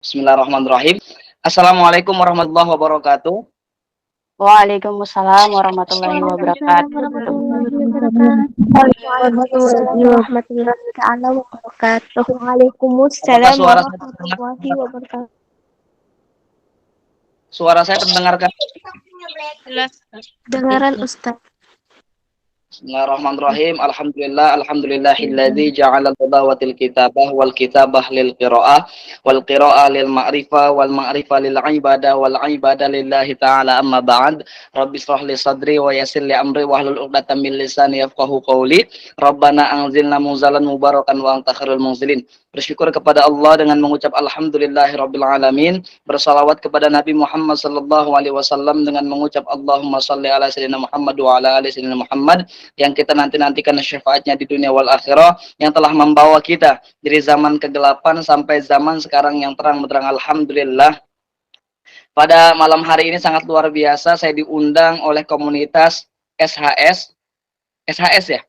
Bismillahirrahmanirrahim. Assalamualaikum warahmatullahi wabarakatuh. Waalaikumsalam warahmatullahi Waalaikumsalam wabarakatuh. warahmatullahi wabarakatuh. Waalaikumsalam warahmatullahi taala wabarakatuh. Apakah Waalaikumsalam suara saya terdengar? warahmatullahi wabarakatuh. Suara saya terdengarkan? Jelas. Dengaran Ustaz. Bismillahirrahmanirrahim. Alhamdulillahilladzi ja'ala tilawatil kitabah wal kitabah lil qiraah wal qiraah lil ma'rifah wal ma'rifah lil ibadah wal ibadah lillahi ta'ala amma ba'd. Rabbi shrah li sadri wa yassir li amri wahlul 'uqdatam min lisani yafqahu qawli. Rabbana anzilna munzalan mubarakan wa anta khairul munzilin. Bersyukur kepada Allah dengan mengucap alhamdulillahirabbil alamin, bersalawat kepada Nabi Muhammad sallallahu alaihi wasallam dengan mengucap Allahumma shalli ala sayyidina Muhammad wa ala ali sayyidina Muhammad, yang kita nanti-nantikan syafaatnya di dunia wal akhirah, yang telah membawa kita dari zaman kegelapan sampai zaman sekarang yang terang benderang. Alhamdulillah. Pada malam hari ini sangat luar biasa, saya diundang oleh komunitas SHS ya.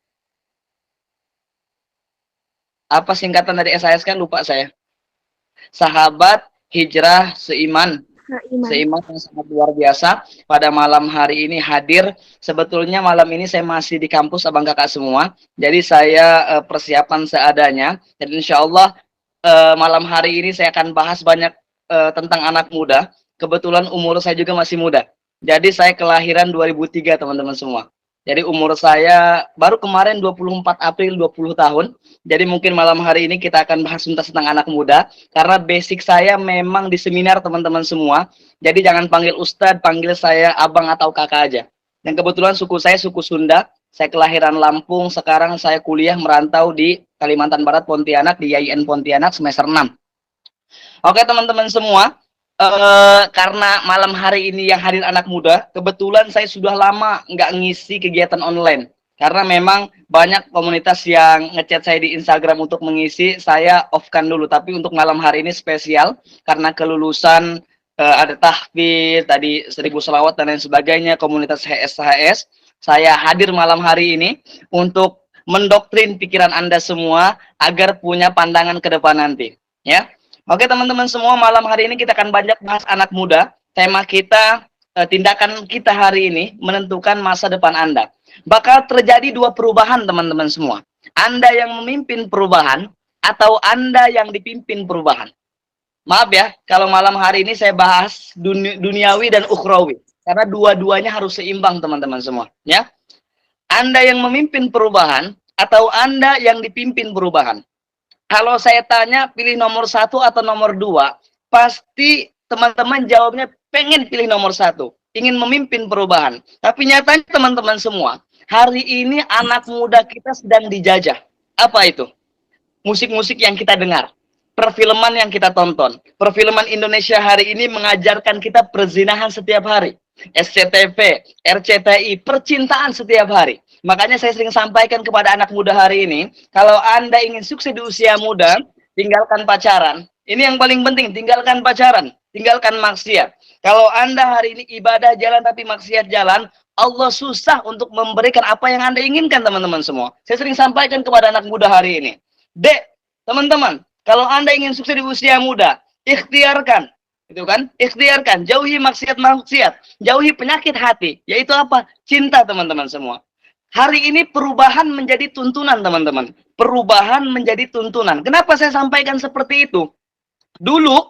Apa singkatan dari SHS kan lupa saya. Sahabat Hijrah Seiman. Seiman yang sangat luar biasa pada malam hari ini hadir. Sebetulnya malam ini saya masih di kampus abang kakak semua. Jadi saya persiapan seadanya. Dan insya Allah malam hari ini saya akan bahas banyak tentang anak muda. Kebetulan umur saya juga masih muda. Jadi saya kelahiran 2003 teman-teman semua. Jadi umur saya baru kemarin 24 April 20 tahun. Jadi mungkin malam hari ini kita akan bahas tuntas tentang anak muda. Karena basic saya memang di seminar teman-teman semua. Jadi jangan panggil Ustadz, panggil saya abang atau kakak aja. Dan kebetulan suku saya suku Sunda. Saya kelahiran Lampung, sekarang saya kuliah merantau di Kalimantan Barat, Pontianak, di YIN Pontianak semester 6. Oke teman-teman semua. Karena malam hari ini yang hadir anak muda, kebetulan saya sudah lama nggak ngisi kegiatan online. Karena memang banyak komunitas yang ngechat saya di Instagram untuk mengisi, saya off-kan dulu. Tapi untuk malam hari ini spesial, karena kelulusan, ada tahfidz, tadi 1000 selawat dan lain sebagainya, komunitas HSHS, saya hadir malam hari ini untuk mendoktrin pikiran Anda semua agar punya pandangan ke depan nanti. Ya. Oke teman-teman semua, malam hari ini kita akan banyak bahas anak muda. Tema kita, tindakan kita hari ini menentukan masa depan Anda. Bakal terjadi dua perubahan teman-teman semua. Anda yang memimpin perubahan atau Anda yang dipimpin perubahan. Maaf ya, kalau malam hari ini saya bahas duniawi dan ukhrawi. Karena dua-duanya harus seimbang teman-teman semua. Ya, Anda yang memimpin perubahan atau Anda yang dipimpin perubahan. Kalau saya tanya pilih nomor 1 atau nomor 2, pasti teman-teman jawabnya pengen pilih nomor 1, ingin memimpin perubahan. Tapi nyatanya teman-teman semua, hari ini anak muda kita sedang dijajah. Apa itu? Musik-musik yang kita dengar, perfilman yang kita tonton. Perfilman Indonesia hari ini mengajarkan kita perzinahan setiap hari. SCTV, RCTI, percintaan setiap hari. Makanya saya sering sampaikan kepada anak muda hari ini, kalau Anda ingin sukses di usia muda, tinggalkan pacaran. Ini yang paling penting, tinggalkan pacaran, tinggalkan maksiat. Kalau Anda hari ini ibadah jalan tapi maksiat jalan, Allah susah untuk memberikan apa yang Anda inginkan teman-teman semua. Saya sering sampaikan kepada anak muda hari ini. Dek, teman-teman, kalau Anda ingin sukses di usia muda, ikhtiarkan. Itu kan? Ikhtiarkan, jauhi maksiat-maksiat, jauhi penyakit hati, yaitu apa? Cinta teman-teman semua. Hari ini perubahan menjadi tuntunan teman-teman. Perubahan menjadi tuntunan. Kenapa saya sampaikan seperti itu? Dulu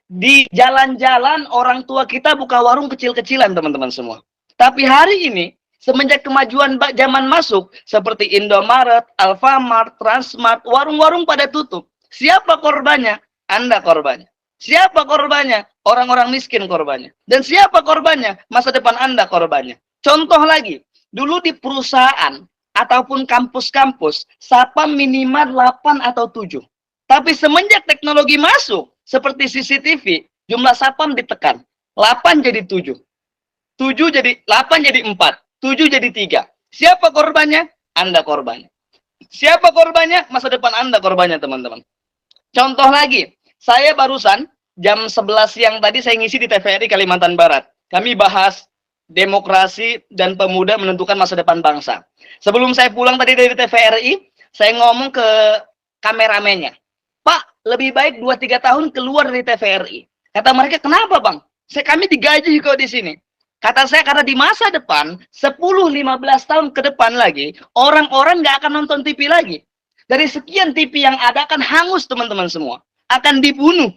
di jalan-jalan orang tua kita buka warung kecil-kecilan teman-teman semua. Tapi hari ini semenjak kemajuan zaman masuk seperti Indomaret, Alfamart, Transmart, warung-warung pada tutup. Siapa korbannya? Anda korbannya. Siapa korbannya? Orang-orang miskin korbannya. Dan siapa korbannya? Masa depan Anda korbannya. Contoh lagi, dulu di perusahaan ataupun kampus-kampus, satpam minimal 8 atau 7. Tapi semenjak teknologi masuk, seperti CCTV, jumlah satpam ditekan. 8 jadi 7. 7 jadi 8 jadi 4. 7 jadi 3. Siapa korbannya? Anda korbannya. Siapa korbannya? Masa depan Anda korbannya, teman-teman. Contoh lagi, saya barusan jam 11 siang tadi saya ngisi di TVRI Kalimantan Barat. Kami bahas demokrasi dan pemuda menentukan masa depan bangsa. Sebelum saya pulang tadi dari TVRI, saya ngomong ke kameramennya. Pak, lebih baik 2-3 tahun keluar dari TVRI. Kata mereka, kenapa Bang? Kami digaji kok di sini. Kata saya, karena di masa depan, 10-15 tahun ke depan lagi, orang-orang nggak akan nonton TV lagi. Dari sekian TV yang ada akan hangus teman-teman semua. Akan dibunuh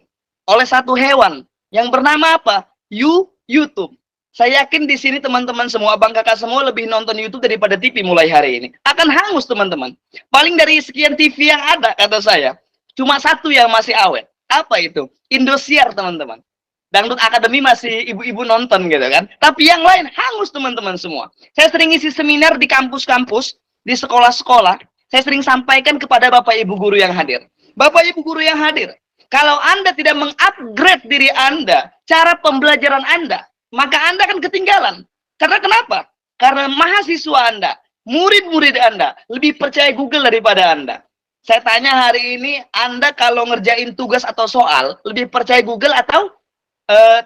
oleh satu hewan yang bernama apa? YouTube. Saya yakin di sini teman-teman semua, abang kakak semua lebih nonton YouTube daripada TV mulai hari ini. Akan hangus teman-teman. Paling dari sekian TV yang ada, kata saya, cuma satu yang masih awet. Apa itu? Indosiar teman-teman. Dangdut Akademi masih ibu-ibu nonton gitu kan. Tapi yang lain hangus teman-teman semua. Saya sering isi seminar di kampus-kampus, di sekolah-sekolah. Saya sering sampaikan kepada Bapak Ibu guru yang hadir. Bapak Ibu guru yang hadir, kalau Anda tidak mengupgrade diri Anda, cara pembelajaran Anda, maka Anda akan ketinggalan. Karena kenapa? Karena mahasiswa Anda, murid-murid Anda, lebih percaya Google daripada Anda. Saya tanya hari ini, Anda kalau ngerjain tugas atau soal, lebih percaya Google atau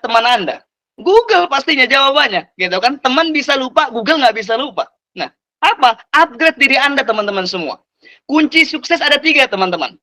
teman Anda? Google pastinya jawabannya, gitu kan? Teman bisa lupa, Google nggak bisa lupa. Nah, apa? Upgrade diri Anda, teman-teman semua. Kunci sukses ada 3, teman-teman.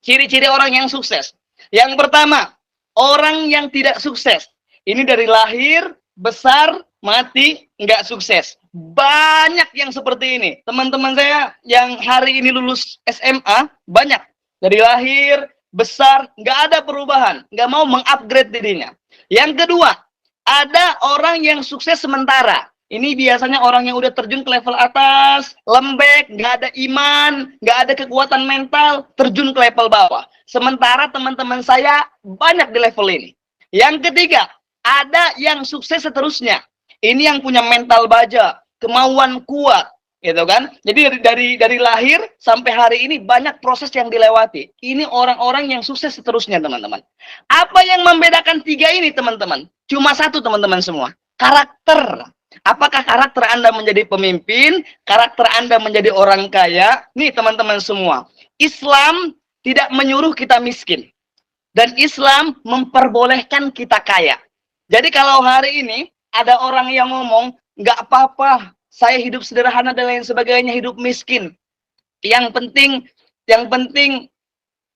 Ciri-ciri orang yang sukses. Yang pertama, orang yang tidak sukses. Ini dari lahir, besar, mati, nggak sukses. Banyak yang seperti ini. Teman-teman saya yang hari ini lulus SMA, banyak. Dari lahir, besar, nggak ada perubahan. Nggak mau mengupgrade dirinya. Yang kedua, ada orang yang sukses sementara. Ini biasanya orang yang udah terjun ke level atas, lembek, nggak ada iman, nggak ada kekuatan mental, terjun ke level bawah. Sementara teman-teman saya banyak di level ini. Yang ketiga, ada yang sukses seterusnya. Ini yang punya mental baja, kemauan kuat, gitu kan? Jadi dari lahir sampai hari ini banyak proses yang dilewati. Ini orang-orang yang sukses seterusnya, teman-teman. Apa yang membedakan 3 ini, teman-teman? Cuma satu, teman-teman semua. Karakter. Apakah karakter Anda menjadi pemimpin? Karakter Anda menjadi orang kaya? Nih, teman-teman semua. Islam tidak menyuruh kita miskin. Dan Islam memperbolehkan kita kaya. Jadi kalau hari ini ada orang yang ngomong, nggak apa-apa, saya hidup sederhana dan lain sebagainya, hidup miskin. Yang penting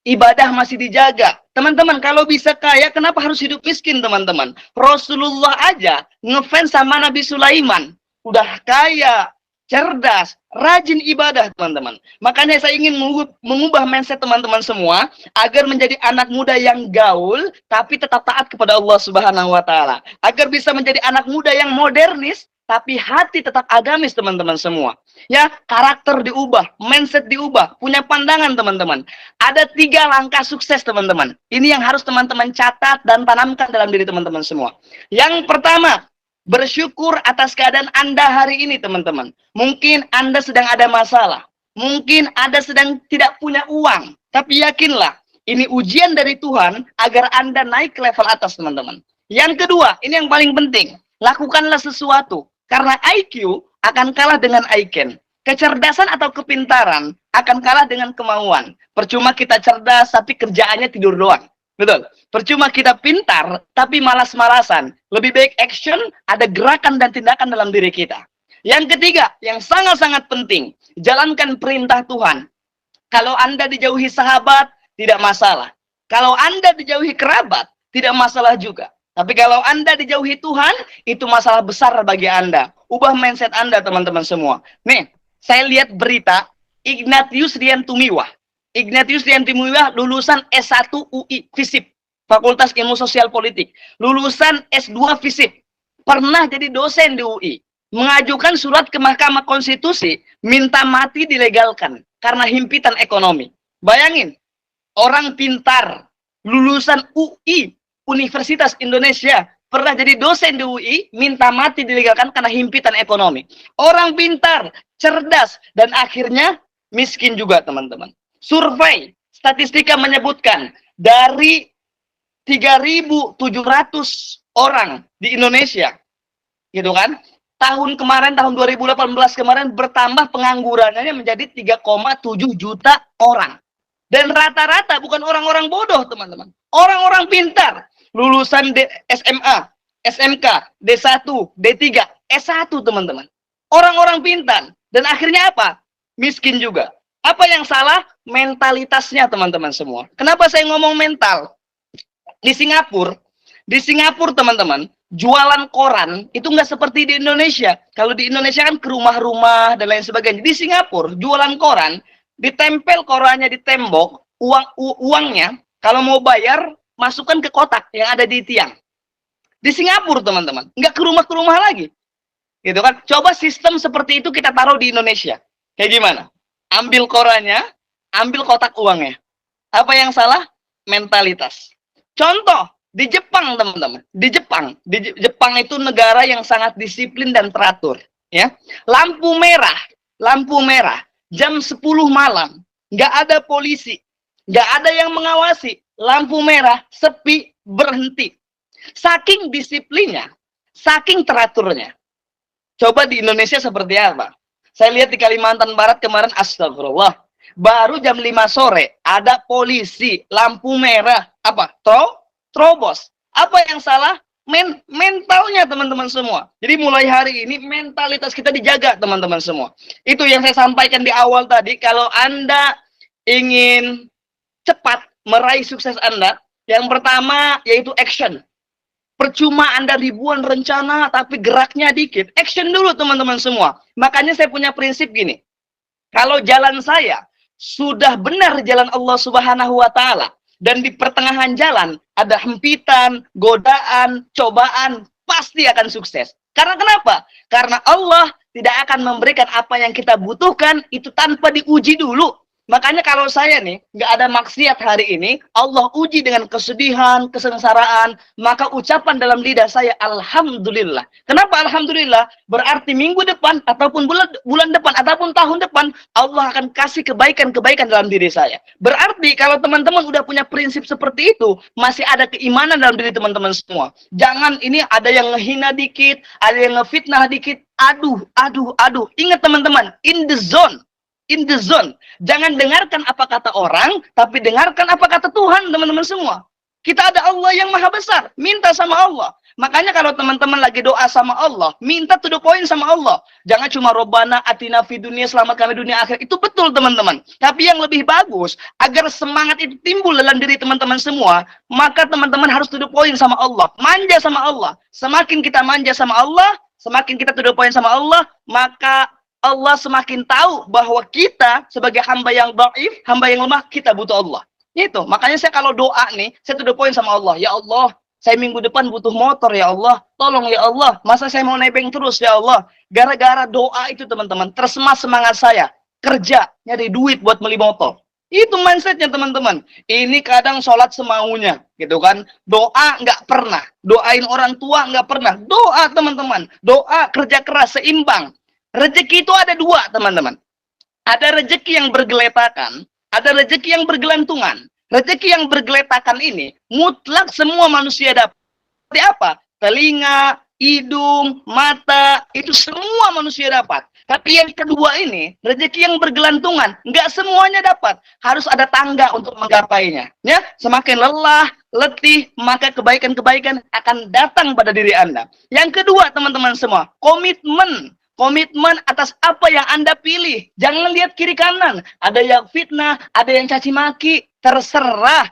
ibadah masih dijaga. Teman-teman, kalau bisa kaya, kenapa harus hidup miskin, teman-teman? Rasulullah aja ngefans sama Nabi Sulaiman. Udah kaya, cerdas, rajin ibadah, teman-teman. Makanya saya ingin mengubah mindset teman-teman semua agar menjadi anak muda yang gaul tapi tetap taat kepada Allah Subhanahu wa taala. Agar bisa menjadi anak muda yang modernis tapi hati tetap agamis, teman-teman semua. Ya, karakter diubah, mindset diubah, punya pandangan, teman-teman. Ada 3 langkah sukses, teman-teman. Ini yang harus teman-teman catat dan tanamkan dalam diri teman-teman semua. Yang pertama, bersyukur atas keadaan Anda hari ini, teman-teman. Mungkin Anda sedang ada masalah. Mungkin Anda sedang tidak punya uang. Tapi yakinlah, ini ujian dari Tuhan agar Anda naik ke level atas, teman-teman. Yang kedua, ini yang paling penting. Lakukanlah sesuatu. Karena IQ akan kalah dengan ICAN. Kecerdasan atau kepintaran akan kalah dengan kemauan. Percuma kita cerdas, tapi kerjaannya tidur doang. Betul. Percuma kita pintar, tapi malas-malasan. Lebih baik action, ada gerakan dan tindakan dalam diri kita. Yang ketiga, yang sangat-sangat penting, jalankan perintah Tuhan. Kalau Anda dijauhi sahabat, tidak masalah. Kalau Anda dijauhi kerabat, tidak masalah juga. Tapi kalau Anda dijauhi Tuhan, itu masalah besar bagi Anda. Ubah mindset Anda, teman-teman semua. Nih, saya lihat berita, Ignatius Dian Tumiwah. Ignatius Dian Tumiwah lulusan S1 UI FISIP, Fakultas Ilmu Sosial Politik. Lulusan S2 FISIP, pernah jadi dosen di UI. Mengajukan surat ke Mahkamah Konstitusi, minta mati dilegalkan karena himpitan ekonomi. Bayangin, orang pintar, lulusan UI, Universitas Indonesia, pernah jadi dosen di UI, minta mati dilegalkan karena himpitan ekonomi. Orang pintar, cerdas, dan akhirnya miskin juga, teman-teman. Survei, statistika menyebutkan, dari 3.700 orang di Indonesia, gitu kan, tahun kemarin, tahun 2018 kemarin, bertambah penganggurannya menjadi 3,7 juta orang. Dan rata-rata bukan orang-orang bodoh, teman-teman. Orang-orang pintar. Lulusan SMA, SMK, D1, D3, S1, teman-teman. Orang-orang pintar. Dan akhirnya apa? Miskin juga. Apa yang salah? Mentalitasnya teman-teman semua. Kenapa saya ngomong mental? Di Singapura teman-teman, jualan koran itu nggak seperti di Indonesia. Kalau di Indonesia kan ke rumah-rumah dan lain sebagainya. Di Singapura, jualan koran, ditempel korannya di tembok, uangnya, kalau mau bayar, masukkan ke kotak yang ada di tiang. Di Singapura teman-teman, nggak ke rumah lagi. Gitu kan? Coba sistem seperti itu kita taruh di Indonesia. Kayak gimana? Ambil korannya, ambil kotak uangnya. Apa yang salah? Mentalitas. Contoh, di Jepang teman-teman. Di Jepang itu negara yang sangat disiplin dan teratur. Ya, lampu merah, jam 10 malam, nggak ada polisi, nggak ada yang mengawasi. Lampu merah, sepi, berhenti. Saking disiplinnya, saking teraturnya. Coba di Indonesia seperti apa? Saya lihat di Kalimantan Barat kemarin, astagfirullah. Baru jam 5 sore, ada polisi, lampu merah, apa? Terobos. Apa yang salah? Mentalnya teman-teman semua. Jadi mulai hari ini, mentalitas kita dijaga teman-teman semua. Itu yang saya sampaikan di awal tadi, kalau Anda ingin cepat meraih sukses Anda, yang pertama yaitu action. Percuma Anda ribuan rencana tapi geraknya dikit. Action dulu teman-teman semua. Makanya saya punya prinsip gini. Kalau jalan saya sudah benar jalan Allah Subhanahu wa taala dan di pertengahan jalan ada hempitan, godaan, cobaan, pasti akan sukses. Karena kenapa? Karena Allah tidak akan memberikan apa yang kita butuhkan itu tanpa diuji dulu. Makanya kalau saya nih, nggak ada maksiat hari ini, Allah uji dengan kesedihan, kesengsaraan, maka ucapan dalam lidah saya, Alhamdulillah. Kenapa Alhamdulillah? Berarti minggu depan, ataupun bulan depan, ataupun tahun depan, Allah akan kasih kebaikan-kebaikan dalam diri saya. Berarti kalau teman-teman udah punya prinsip seperti itu, masih ada keimanan dalam diri teman-teman semua. Jangan ini ada yang ngehina dikit, ada yang ngefitnah dikit, aduh. Ingat teman-teman, in the zone. Jangan dengarkan apa kata orang, tapi dengarkan apa kata Tuhan, teman-teman semua. Kita ada Allah yang maha besar, minta sama Allah. Makanya kalau teman-teman lagi doa sama Allah, minta to the point sama Allah. Jangan cuma Robbana atina fid dunya, selamat kami dunia akhir. Itu betul teman-teman. Tapi yang lebih bagus, agar semangat itu timbul dalam diri teman-teman semua, maka teman-teman harus to the point sama Allah. Manja sama Allah. Semakin kita manja sama Allah, semakin kita to the point sama Allah, maka Allah semakin tahu bahwa kita sebagai hamba yang dhaif, hamba yang lemah, kita butuh Allah. Itu. Makanya saya kalau doa nih, saya to the point sama Allah. Ya Allah, saya minggu depan butuh motor ya Allah. Tolong ya Allah. Masa saya mau nebeng terus ya Allah. Gara-gara doa itu teman-teman, tersemas semangat saya. Kerja, nyari duit buat beli motor. Itu mindsetnya teman-teman. Ini kadang sholat semaunya, gitu kan. Doa nggak pernah. Doain orang tua nggak pernah. Doa teman-teman. Doa kerja keras seimbang. Rezeki itu ada dua, teman-teman. Ada rezeki yang bergeletakan, ada rezeki yang bergelantungan. Rezeki yang bergeletakan ini mutlak semua manusia dapat. Seperti apa? Telinga, hidung, mata, itu semua manusia dapat. Tapi yang kedua ini, rezeki yang bergelantungan, nggak semuanya dapat. Harus ada tangga untuk menggapainya. Ya, semakin lelah, letih, maka kebaikan-kebaikan akan datang pada diri Anda. Yang kedua, teman-teman semua, komitmen. Komitmen atas apa yang Anda pilih. Jangan lihat kiri kanan. Ada yang fitnah, ada yang caci maki. Terserah.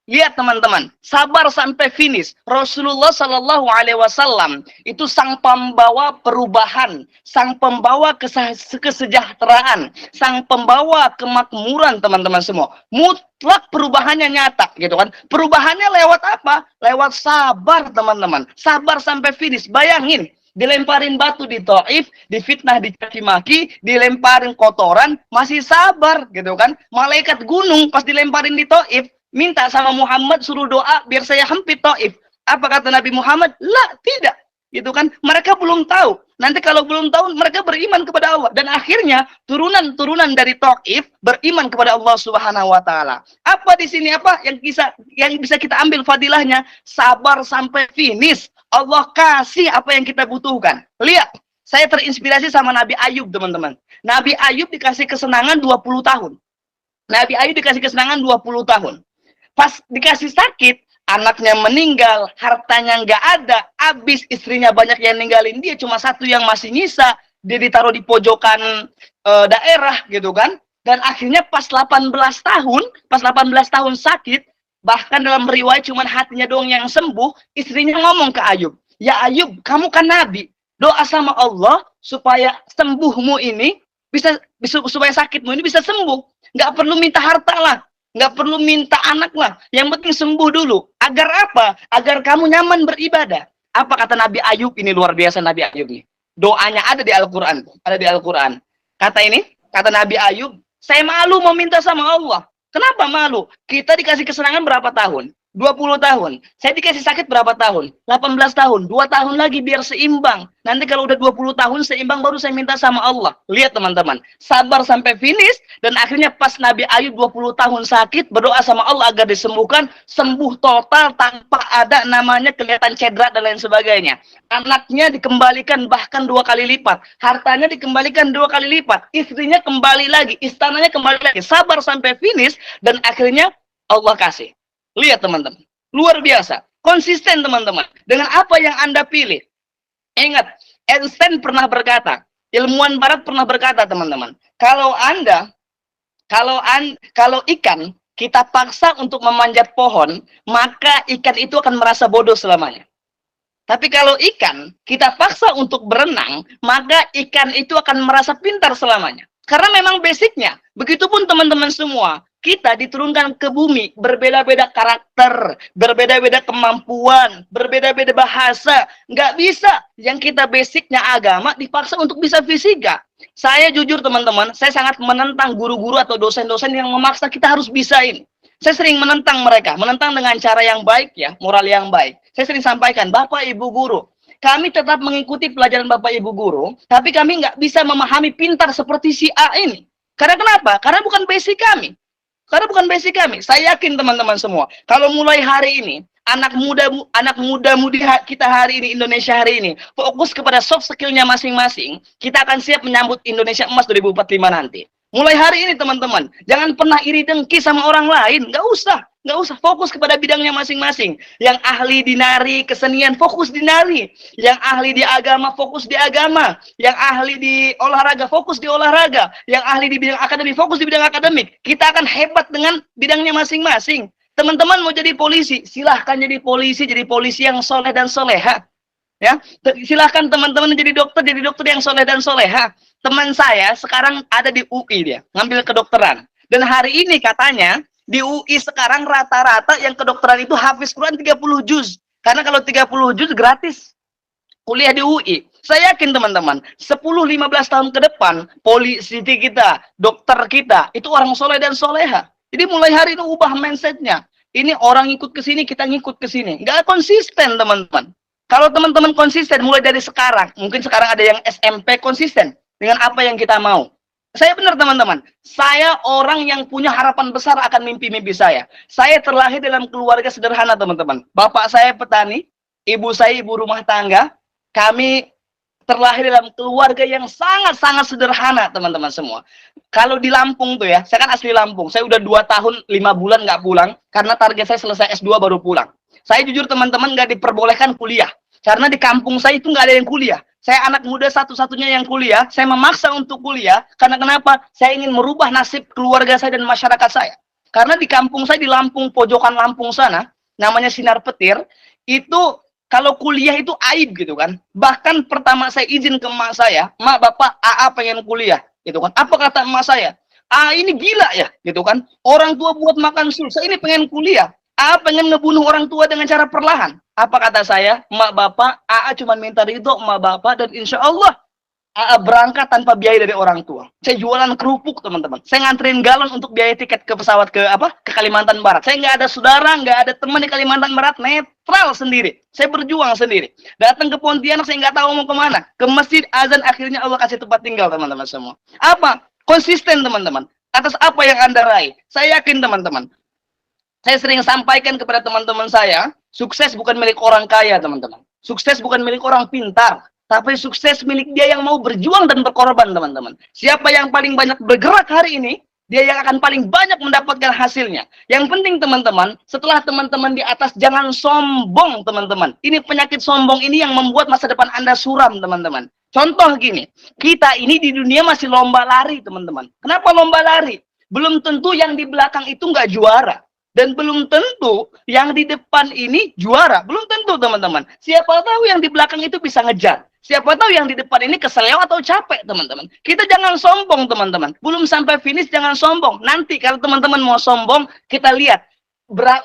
Lihat teman-teman, sabar sampai finish. Rasulullah Shallallahu Alaihi Wasallam itu sang pembawa perubahan, sang pembawa kesejahteraan, sang pembawa kemakmuran teman-teman semua. Mutlak perubahannya nyata, gitu kan? Perubahannya lewat apa? Lewat sabar teman-teman. Sabar sampai finish. Bayangin, dilemparin batu di Taif, difitnah, dicaci maki, dilemparin kotoran, masih sabar, gitu kan? Malaikat gunung pas dilemparin di Taif, minta sama Muhammad suruh doa biar saya hempit Taif. Apa kata Nabi Muhammad? Lah, tidak. Gitu kan? Mereka belum tahu. Nanti kalau belum tahu, mereka beriman kepada Allah. Dan akhirnya, turunan-turunan dari Taif beriman kepada Allah Subhanahu wa taala. Apa di sini apa yang bisa kita ambil fadilahnya? Sabar sampai finish. Allah kasih apa yang kita butuhkan. Lihat, saya terinspirasi sama Nabi Ayub, teman-teman. Nabi Ayub dikasih kesenangan 20 tahun. Nabi Ayub dikasih kesenangan 20 tahun. Pas dikasih sakit, anaknya meninggal, hartanya nggak ada, habis, istrinya banyak yang ninggalin dia, cuma satu yang masih nyisa, dia ditaruh di pojokan daerah, gitu kan. Dan akhirnya pas 18 tahun sakit, bahkan dalam riwayat cuma hatinya doang yang sembuh, istrinya ngomong ke Ayub, "Ya Ayub, kamu kan nabi. Doa sama Allah supaya sembuhmu ini supaya sakitmu ini bisa sembuh. Nggak perlu minta harta lah, nggak perlu minta anak lah. Yang penting sembuh dulu. Agar apa? Agar kamu nyaman beribadah." Apa kata Nabi Ayub ini? Luar biasa Nabi Ayub ini. Doanya ada di Al-Quran. Ada di Al-Quran. Kata Nabi Ayub, "Saya malu mau minta sama Allah." Kenapa malu? Kita dikasih kesenangan berapa tahun? 20 tahun. Saya dikasih sakit berapa tahun? 18 tahun. 2 tahun lagi biar seimbang. Nanti kalau udah 20 tahun seimbang baru saya minta sama Allah. Lihat teman-teman. Sabar sampai finish. Dan akhirnya pas Nabi Ayub 20 tahun sakit. Berdoa sama Allah agar disembuhkan. Sembuh total tanpa ada namanya kelihatan cedera dan lain sebagainya. Anaknya dikembalikan bahkan 2 kali lipat. Hartanya dikembalikan 2 kali lipat. Istrinya kembali lagi. Istananya kembali lagi. Sabar sampai finish. Dan akhirnya Allah kasih. Lihat teman-teman, luar biasa, konsisten teman-teman, dengan apa yang Anda pilih. Ingat, Einstein pernah berkata, ilmuwan barat pernah berkata teman-teman, kalau ikan kita paksa untuk memanjat pohon, maka ikan itu akan merasa bodoh selamanya. Tapi kalau ikan kita paksa untuk berenang, maka ikan itu akan merasa pintar selamanya. Karena memang basicnya, begitupun teman-teman semua, kita diturunkan ke bumi, berbeda-beda karakter, berbeda-beda kemampuan, berbeda-beda bahasa. Nggak bisa yang kita basicnya agama dipaksa untuk bisa fisika. Saya jujur teman-teman, saya sangat menentang guru-guru atau dosen-dosen yang memaksa kita harus bisa ini. Saya sering menentang mereka, menentang dengan cara yang baik ya, moral yang baik. Saya sering sampaikan, Bapak Ibu Guru, kami tetap mengikuti pelajaran Bapak Ibu Guru, tapi kami nggak bisa memahami pintar seperti si A ini. Karena kenapa? Karena bukan basic kami. Saya yakin teman-teman semua, kalau mulai hari ini, anak muda-mudi kita hari ini, Indonesia hari ini, fokus kepada soft skill-nya masing-masing, kita akan siap menyambut Indonesia Emas 2045 nanti. Mulai hari ini teman-teman, jangan pernah iri dengki sama orang lain, nggak usah, fokus kepada bidangnya masing-masing. Yang ahli di nari, kesenian, fokus di nari. Yang ahli di agama, fokus di agama. Yang ahli di olahraga, fokus di olahraga. Yang ahli di bidang akademik, fokus di bidang akademik. Kita akan hebat dengan bidangnya masing-masing. Teman-teman mau jadi polisi, silahkan jadi polisi yang soleh dan soleha. Ya, silahkan teman-teman jadi dokter yang soleh dan soleha. Teman saya sekarang ada di UI, dia ngambil kedokteran. Dan hari ini katanya di UI sekarang rata-rata yang kedokteran itu hafiz Quran 30 juz. Karena kalau 30 juz gratis kuliah di UI. Saya yakin teman-teman, 10-15 tahun ke depan polisi kita, dokter kita itu orang soleh dan soleha. Jadi mulai hari ini ubah mindsetnya. Ini orang ikut ke sini, kita ngikut ke sini. Nggak konsisten teman-teman. Kalau teman-teman konsisten mulai dari sekarang, mungkin sekarang ada yang SMP konsisten dengan apa yang kita mau. Saya benar teman-teman, saya orang yang punya harapan besar akan mimpi-mimpi saya. Saya terlahir dalam keluarga sederhana teman-teman. Bapak saya petani, ibu saya ibu rumah tangga. Kami terlahir dalam keluarga yang sangat-sangat sederhana teman-teman semua. Kalau di Lampung tuh ya, saya kan asli Lampung. Saya udah 2 tahun 5 bulan nggak pulang, karena target saya selesai S2 baru pulang. Saya jujur teman-teman nggak diperbolehkan kuliah. Karena di kampung saya itu nggak ada yang kuliah. Saya anak muda satu-satunya yang kuliah. Saya memaksa untuk kuliah. Karena kenapa? Saya ingin merubah nasib keluarga saya dan masyarakat saya. Karena di kampung saya, di Lampung, pojokan Lampung sana, namanya Sinar Petir, itu kalau kuliah itu aib gitu kan. Bahkan pertama saya izin ke emak saya, "Mak, Bapak, AA pengen kuliah." Gitu kan. Apa kata emak saya? "Ah, ini gila ya." Gitu kan. Orang tua buat makan susah, ini pengen kuliah. AA pengen ngebunuh orang tua dengan cara perlahan. Apa kata saya? "Emak Bapak, AA cuma minta ridho emak Bapak dan insya Allah AA berangkat tanpa biaya dari orang tua." Saya jualan kerupuk teman-teman. Saya nganterin galon untuk biaya tiket ke pesawat ke Kalimantan Barat. Saya nggak ada saudara, nggak ada teman di Kalimantan Barat, netral sendiri. Saya berjuang sendiri. Datang ke Pontianak, saya nggak tahu mau kemana. Ke masjid azan, akhirnya Allah kasih tempat tinggal teman-teman semua. Apa? Konsisten teman-teman. Atas apa yang Anda raih. Saya yakin teman-teman. Saya sering sampaikan kepada teman-teman saya, sukses bukan milik orang kaya, teman-teman. Sukses bukan milik orang pintar, tapi sukses milik dia yang mau berjuang dan berkorban, teman-teman. Siapa yang paling banyak bergerak hari ini, dia yang akan paling banyak mendapatkan hasilnya. Yang penting, teman-teman, setelah teman-teman di atas, jangan sombong, teman-teman. Ini penyakit sombong ini yang membuat masa depan Anda suram, teman-teman. Contoh gini, kita ini di dunia masih lomba lari, teman-teman. Kenapa lomba lari? Belum tentu yang di belakang itu nggak juara. Dan belum tentu yang di depan ini juara. Belum tentu, teman-teman. Siapa tahu yang di belakang itu bisa ngejar. Siapa tahu yang di depan ini keseleo atau capek, teman-teman. Kita jangan sombong, teman-teman. Belum sampai finish, jangan sombong. Nanti kalau teman-teman mau sombong, kita lihat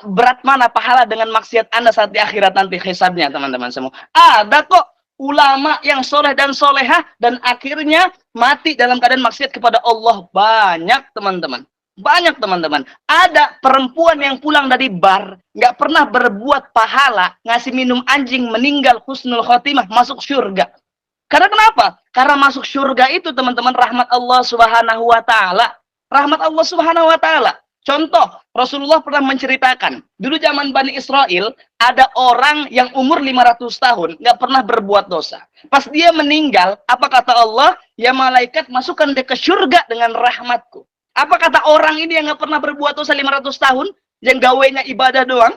berat mana pahala dengan maksiat Anda saat di akhirat nanti hisabnya, teman-teman semua. Ada kok ulama yang soleh dan solehah dan akhirnya mati dalam keadaan maksiat kepada Allah. Banyak, teman-teman. Banyak, teman-teman. Ada perempuan yang pulang dari bar, nggak pernah berbuat pahala, ngasih minum anjing, meninggal husnul khotimah, masuk surga. Karena kenapa? Karena masuk surga itu, teman-teman, rahmat Allah Subhanahu wa taala. Rahmat Allah Subhanahu wa taala. Contoh, Rasulullah pernah menceritakan, dulu zaman Bani Israel, ada orang yang umur 500 tahun, nggak pernah berbuat dosa. Pas dia meninggal, apa kata Allah? Ya malaikat, masukkan dia ke surga dengan rahmatku. Apa kata orang ini yang nggak pernah berbuat dosa 500 tahun, yang gawainya ibadah doang?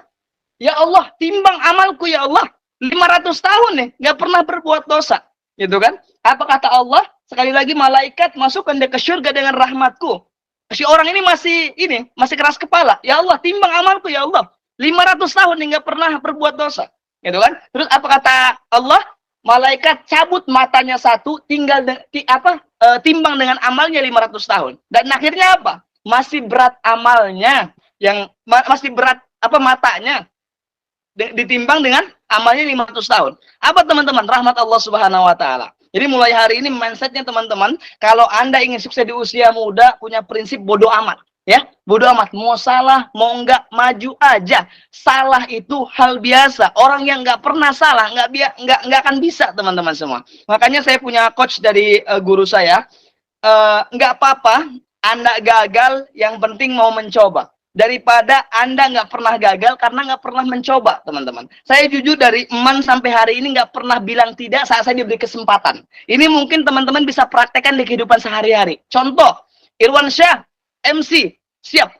Ya Allah, timbang amalku ya Allah. 500 tahun nih, nggak pernah berbuat dosa. Gitu kan? Apa kata Allah? Sekali lagi malaikat, masukkan dia ke surga dengan rahmatku. Si orang ini masih keras kepala. Ya Allah, timbang amalku ya Allah. 500 tahun nih nggak pernah berbuat dosa. Gitu kan? Terus apa kata Allah? Malaikat cabut matanya satu, timbang dengan amalnya 500 tahun. Dan akhirnya apa? Masih berat amalnya, masih berat matanya ditimbang dengan amalnya 500 tahun. Apa, teman-teman? Rahmat Allah Subhanahu wa taala. Jadi mulai hari ini mindsetnya, teman-teman, kalau Anda ingin sukses di usia muda, punya prinsip bodoh amat. Ya, bodoh amat, mau salah, mau enggak, maju aja. Salah itu hal biasa. Orang yang enggak pernah salah, enggak akan bisa, teman-teman semua. Makanya saya punya coach dari guru saya, enggak apa-apa Anda gagal, yang penting mau mencoba. Daripada Anda nggak pernah gagal karena nggak pernah mencoba, teman-teman. Saya jujur dari eman sampai hari ini nggak pernah bilang tidak saat saya diberi kesempatan. Ini mungkin teman-teman bisa praktekkan di kehidupan sehari-hari. Contoh, Irwan Syah, MC, siap.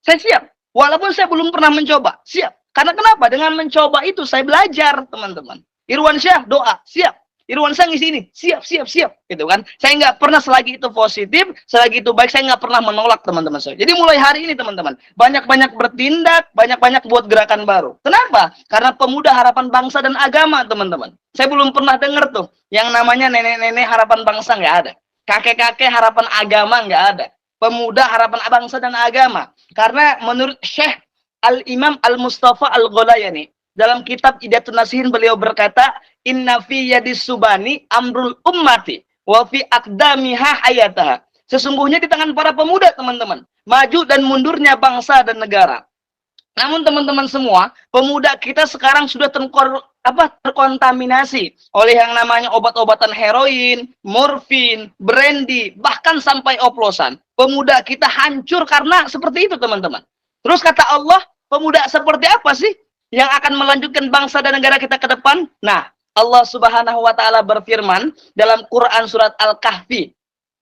Saya siap. Walaupun saya belum pernah mencoba, siap. Karena kenapa? Dengan mencoba itu saya belajar, teman-teman. Irwan Syah, doa, siap. Irwan Syah ngisi ini, siap, gitu kan. Saya nggak pernah, selagi itu positif, selagi itu baik, saya nggak pernah menolak, teman-teman saya. Jadi mulai hari ini, teman-teman, banyak-banyak bertindak, banyak-banyak buat gerakan baru. Kenapa? Karena pemuda harapan bangsa dan agama, teman-teman. Saya belum pernah dengar tuh, yang namanya nenek-nenek harapan bangsa, nggak ada. Kakek-kakek harapan agama, nggak ada. Pemuda harapan bangsa dan agama. Karena menurut Syekh Al-Imam Al-Mustafa Al-Gholayani, dalam kitab Idatun Nasihin, beliau berkata, inna fi yadis subani amrul ummati wa fi aqdamiha hayataha. Sesungguhnya di tangan para pemuda, teman-teman, maju dan mundurnya bangsa dan negara. Namun teman-teman semua, pemuda kita sekarang sudah terkontaminasi oleh yang namanya obat-obatan heroin, morfin, brandy, bahkan sampai oplosan. Pemuda kita hancur karena seperti itu, teman-teman. Terus kata Allah, pemuda seperti apa sih yang akan melanjutkan bangsa dan negara kita ke depan? Nah, Allah Subhanahu wa taala berfirman dalam Quran surat Al-Kahfi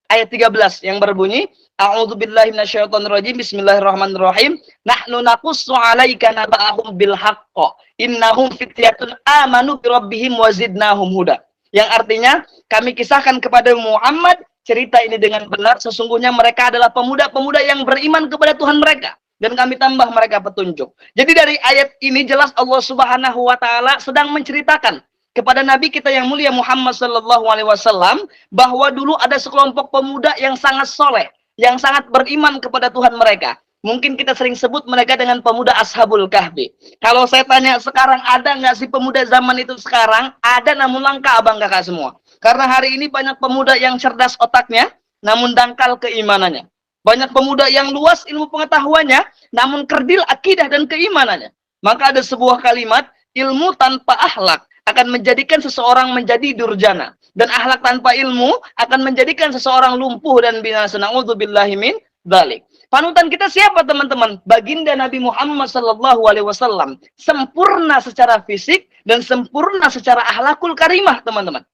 ayat 13 yang berbunyi, A'udzubillahi minasyaitonirrajim, bismillahirrahmanirrahim, nahnu naqussu 'alaika naba'ahum bil haqq, innahum fityatun amanu bi rabbihim wa zidnahum huda. Yang artinya, kami kisahkan kepada Muhammad cerita ini dengan benar, sesungguhnya mereka adalah pemuda-pemuda yang beriman kepada Tuhan mereka, dan kami tambah mereka petunjuk. Jadi dari ayat ini jelas Allah Subhanahu wa taala sedang menceritakan kepada Nabi kita yang mulia Muhammad sallallahu alaihi wasallam bahwa dulu ada sekelompok pemuda yang sangat soleh, yang sangat beriman kepada Tuhan mereka. Mungkin kita sering sebut mereka dengan pemuda Ashabul Kahfi. Kalau saya tanya sekarang, ada nggak sih pemuda zaman itu sekarang? Ada, namun langka, abang kakak semua. Karena hari ini banyak pemuda yang cerdas otaknya, namun dangkal keimanannya. Banyak pemuda yang luas ilmu pengetahuannya, namun kerdil akidah dan keimanannya. Maka ada sebuah kalimat, ilmu tanpa akhlak akan menjadikan seseorang menjadi durjana, dan akhlak tanpa ilmu akan menjadikan seseorang lumpuh dan binasa. Na'udzubillahi min dzalik. Panutan kita siapa, teman-teman? Baginda Nabi Muhammad sallallahu alaihi wasallam, sempurna secara fisik dan sempurna secara akhlakul karimah, teman-teman.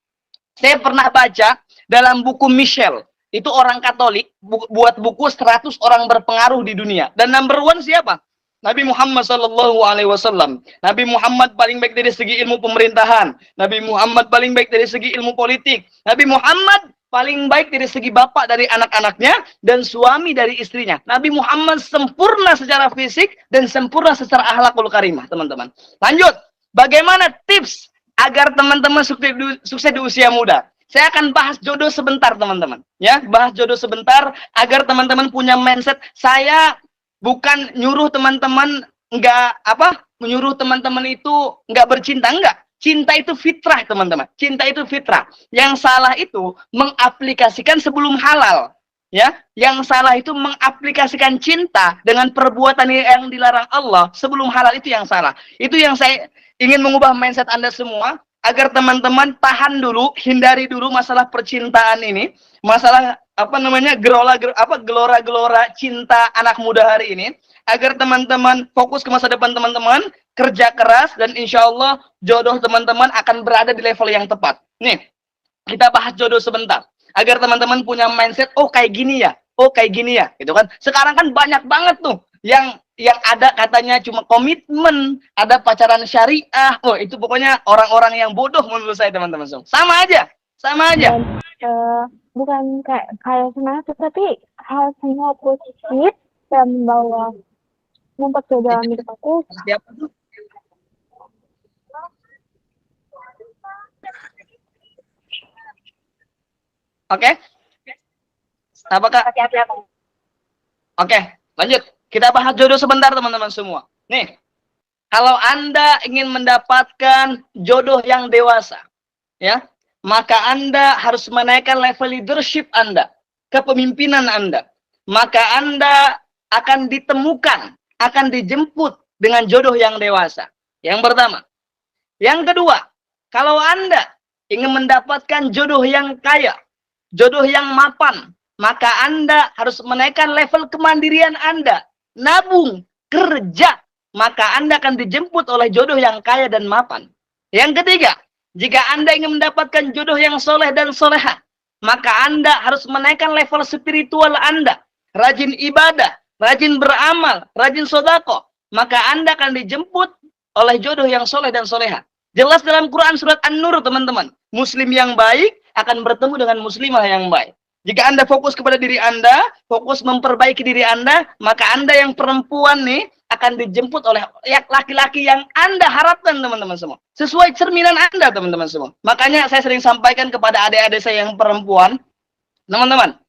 Saya pernah baca dalam buku Michel, itu orang Katolik, buat buku 100 orang berpengaruh di dunia. Dan number one siapa? Nabi Muhammad sallallahu alaihi wasallam. Nabi Muhammad paling baik dari segi ilmu pemerintahan. Nabi Muhammad paling baik dari segi ilmu politik. Nabi Muhammad paling baik dari segi bapak dari anak-anaknya dan suami dari istrinya. Nabi Muhammad sempurna secara fisik dan sempurna secara akhlakul karimah, teman-teman. Lanjut, bagaimana tips agar teman-teman sukses di usia muda? Saya akan bahas jodoh sebentar, teman-teman. Ya, bahas jodoh sebentar agar teman-teman punya mindset. Saya bukan nyuruh teman-teman menyuruh teman-teman itu nggak bercinta, enggak. Cinta itu fitrah, teman-teman. Cinta itu fitrah. Yang salah itu mengaplikasikan sebelum halal. Ya, yang salah itu mengaplikasikan cinta dengan perbuatan yang dilarang Allah sebelum halal, itu yang salah. Itu yang saya ingin mengubah mindset Anda semua agar teman-teman tahan dulu, hindari dulu masalah percintaan ini, masalah gelora-gelora cinta anak muda hari ini, agar teman-teman fokus ke masa depan teman-teman, kerja keras, dan insya Allah jodoh teman-teman akan berada di level yang tepat. Nih, kita bahas jodoh sebentar, agar teman-teman punya mindset, oh kayak gini ya, gitu kan. Sekarang kan banyak banget tuh yang ada katanya cuma komitmen, ada pacaran syariah. Oh, itu pokoknya orang-orang yang bodoh menurut saya, teman-teman. Sama aja. Dan, bukan kayak semangat, tetapi hal semua positif dan mempercoba hidup aku. Siapa tuh? Oke. Apakah? Oke, lanjut. Kita bahas jodoh sebentar, teman-teman semua. Nih, kalau Anda ingin mendapatkan jodoh yang dewasa, ya, maka Anda harus menaikkan level leadership Anda, kepemimpinan Anda. Maka Anda akan ditemukan, akan dijemput dengan jodoh yang dewasa. Yang pertama. Yang kedua, kalau Anda ingin mendapatkan jodoh yang kaya, jodoh yang mapan, maka Anda harus menaikkan level kemandirian Anda. Nabung, kerja, maka Anda akan dijemput oleh jodoh yang kaya dan mapan. Yang ketiga, jika Anda ingin mendapatkan jodoh yang soleh dan soleha, maka Anda harus menaikkan level spiritual Anda. Rajin ibadah, rajin beramal, rajin sodako, maka Anda akan dijemput oleh jodoh yang soleh dan soleha. Jelas dalam Quran surat An-Nur, teman-teman. Muslim yang baik akan bertemu dengan muslimah yang baik. Jika Anda fokus kepada diri Anda, fokus memperbaiki diri Anda, maka Anda yang perempuan nih akan dijemput oleh laki-laki yang Anda harapkan, teman-teman semua. Sesuai cerminan Anda, teman-teman semua. Makanya saya sering sampaikan kepada adik-adik saya yang perempuan, teman-teman,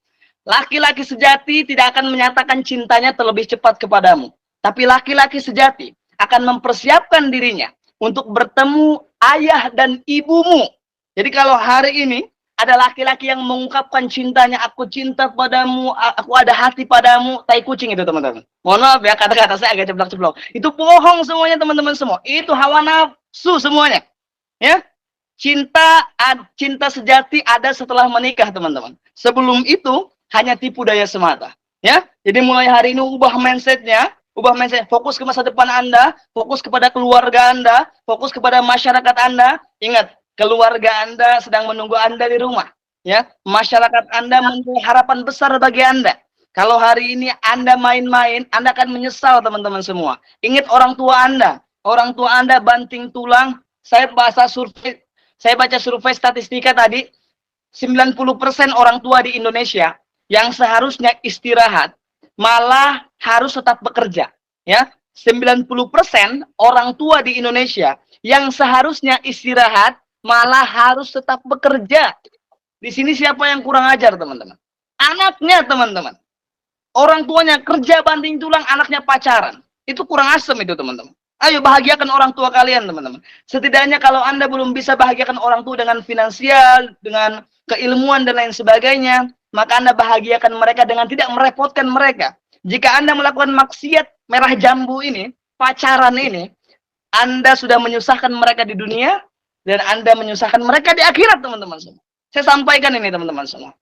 laki-laki sejati tidak akan menyatakan cintanya terlebih cepat kepadamu. Tapi laki-laki sejati akan mempersiapkan dirinya untuk bertemu ayah dan ibumu. Jadi kalau hari ini ada laki-laki yang mengungkapkan cintanya, aku cinta padamu, aku ada hati padamu, tai kucing itu, teman-teman. Mohon maaf ya, kata-kata saya agak ceplok-ceplok. Itu bohong semuanya, teman-teman semua. Itu hawa nafsu semuanya. Ya, cinta sejati ada setelah menikah, teman-teman. Sebelum itu hanya tipu daya semata. Ya, jadi mulai hari ini ubah mindsetnya. Fokus ke masa depan Anda, fokus kepada keluarga Anda, fokus kepada masyarakat Anda. Ingat, keluarga Anda sedang menunggu Anda di rumah. Ya, masyarakat Anda mempunyai harapan besar bagi Anda. Kalau hari ini Anda main-main, Anda akan menyesal, teman-teman semua. Ingat orang tua Anda banting tulang. Saya baca survei statistika tadi, 90% orang tua di Indonesia yang seharusnya istirahat malah harus tetap bekerja, ya. 90% orang tua di Indonesia yang seharusnya istirahat malah harus tetap bekerja. Di sini siapa yang kurang ajar, teman-teman? Anaknya, teman-teman. Orang tuanya kerja banting tulang, anaknya pacaran. Itu kurang asem itu, teman-teman. Ayo bahagiakan orang tua kalian, teman-teman. Setidaknya kalau Anda belum bisa bahagiakan orang tua dengan finansial, dengan keilmuan dan lain sebagainya, maka Anda bahagiakan mereka dengan tidak merepotkan mereka. Jika Anda melakukan maksiat merah jambu ini, pacaran ini, Anda sudah menyusahkan mereka di dunia, dan Anda menyusahkan mereka di akhirat, teman-teman semua. Saya sampaikan ini, teman-teman semua.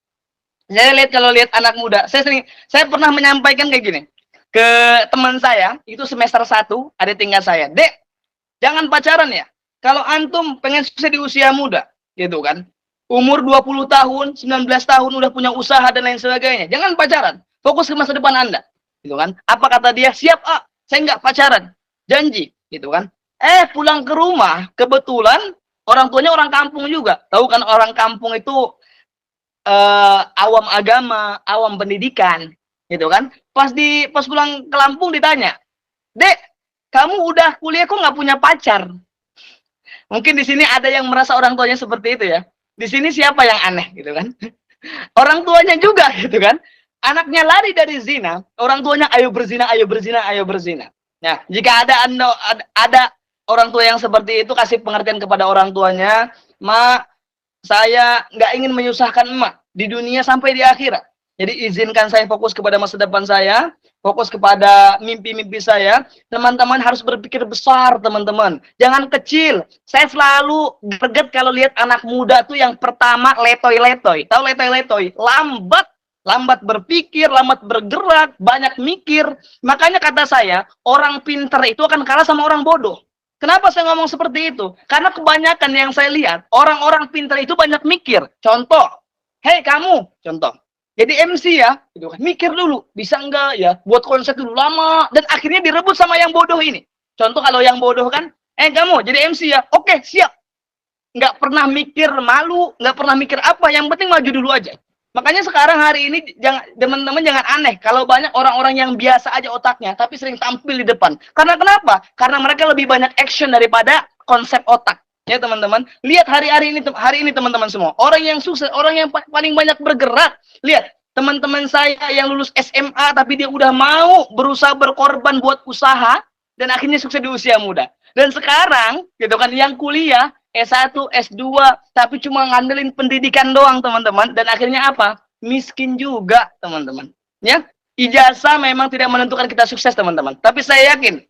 Saya kalau lihat anak muda, saya pernah menyampaikan kayak gini ke teman saya, itu semester 1, adik tingkat saya. Dek, jangan pacaran ya. Kalau antum pengen sukses di usia muda, gitu kan. Umur 20 tahun, 19 tahun udah punya usaha dan lain sebagainya. Jangan pacaran. Fokus ke masa depan Anda. Gitu kan. Apa kata dia? Siap, saya nggak pacaran, janji, gitu kan. Pulang ke rumah, kebetulan orang tuanya orang kampung juga. Tahu kan orang kampung itu awam agama, awam pendidikan, gitu kan. Pas pulang ke Lampung ditanya, "Dek, kamu udah kuliah kok nggak punya pacar?" Mungkin di sini ada yang merasa orang tuanya seperti itu ya. Di sini siapa yang aneh gitu kan? Orang tuanya juga gitu kan. Anaknya lari dari zina, orang tuanya ayo berzina, ayo berzina, ayo berzina. Nah, jika ada orang tua yang seperti itu, kasih pengertian kepada orang tuanya, "Ma, saya nggak ingin menyusahkan emak di dunia sampai di akhirat. Jadi izinkan saya fokus kepada masa depan saya, fokus kepada mimpi-mimpi saya. Teman-teman harus berpikir besar, teman-teman. Jangan kecil. Saya selalu greget kalau lihat anak muda tuh yang pertama letoy-letoy. Tahu letoy-letoy? Lambat berpikir, lambat bergerak, banyak mikir. Makanya kata saya, orang pinter itu akan kalah sama orang bodoh. Kenapa saya ngomong seperti itu? Karena kebanyakan yang saya lihat, orang-orang pintar itu banyak mikir. Contoh, hei kamu, contoh. Jadi MC ya, gitu kan. Mikir dulu, bisa enggak ya, buat konsep dulu lama, dan akhirnya direbut sama yang bodoh ini. Contoh kalau yang bodoh kan, kamu jadi MC ya, oke siap. Nggak pernah mikir malu, nggak pernah mikir apa, yang penting maju dulu aja. Makanya sekarang hari ini teman-teman jangan aneh kalau banyak orang-orang yang biasa aja otaknya tapi sering tampil di depan. Karena kenapa? Karena mereka lebih banyak action daripada konsep otak. Ya teman-teman, lihat hari ini teman-teman semua. Orang yang sukses, orang yang paling banyak bergerak. Lihat, teman-teman saya yang lulus SMA tapi dia udah mau berusaha berkorban buat usaha dan akhirnya sukses di usia muda. Dan sekarang gitu kan yang kuliah S1, S2, tapi cuma ngandelin pendidikan doang, teman-teman. Dan akhirnya apa? Miskin juga, teman-teman. Ya, ijazah memang tidak menentukan kita sukses, teman-teman. Tapi saya yakin,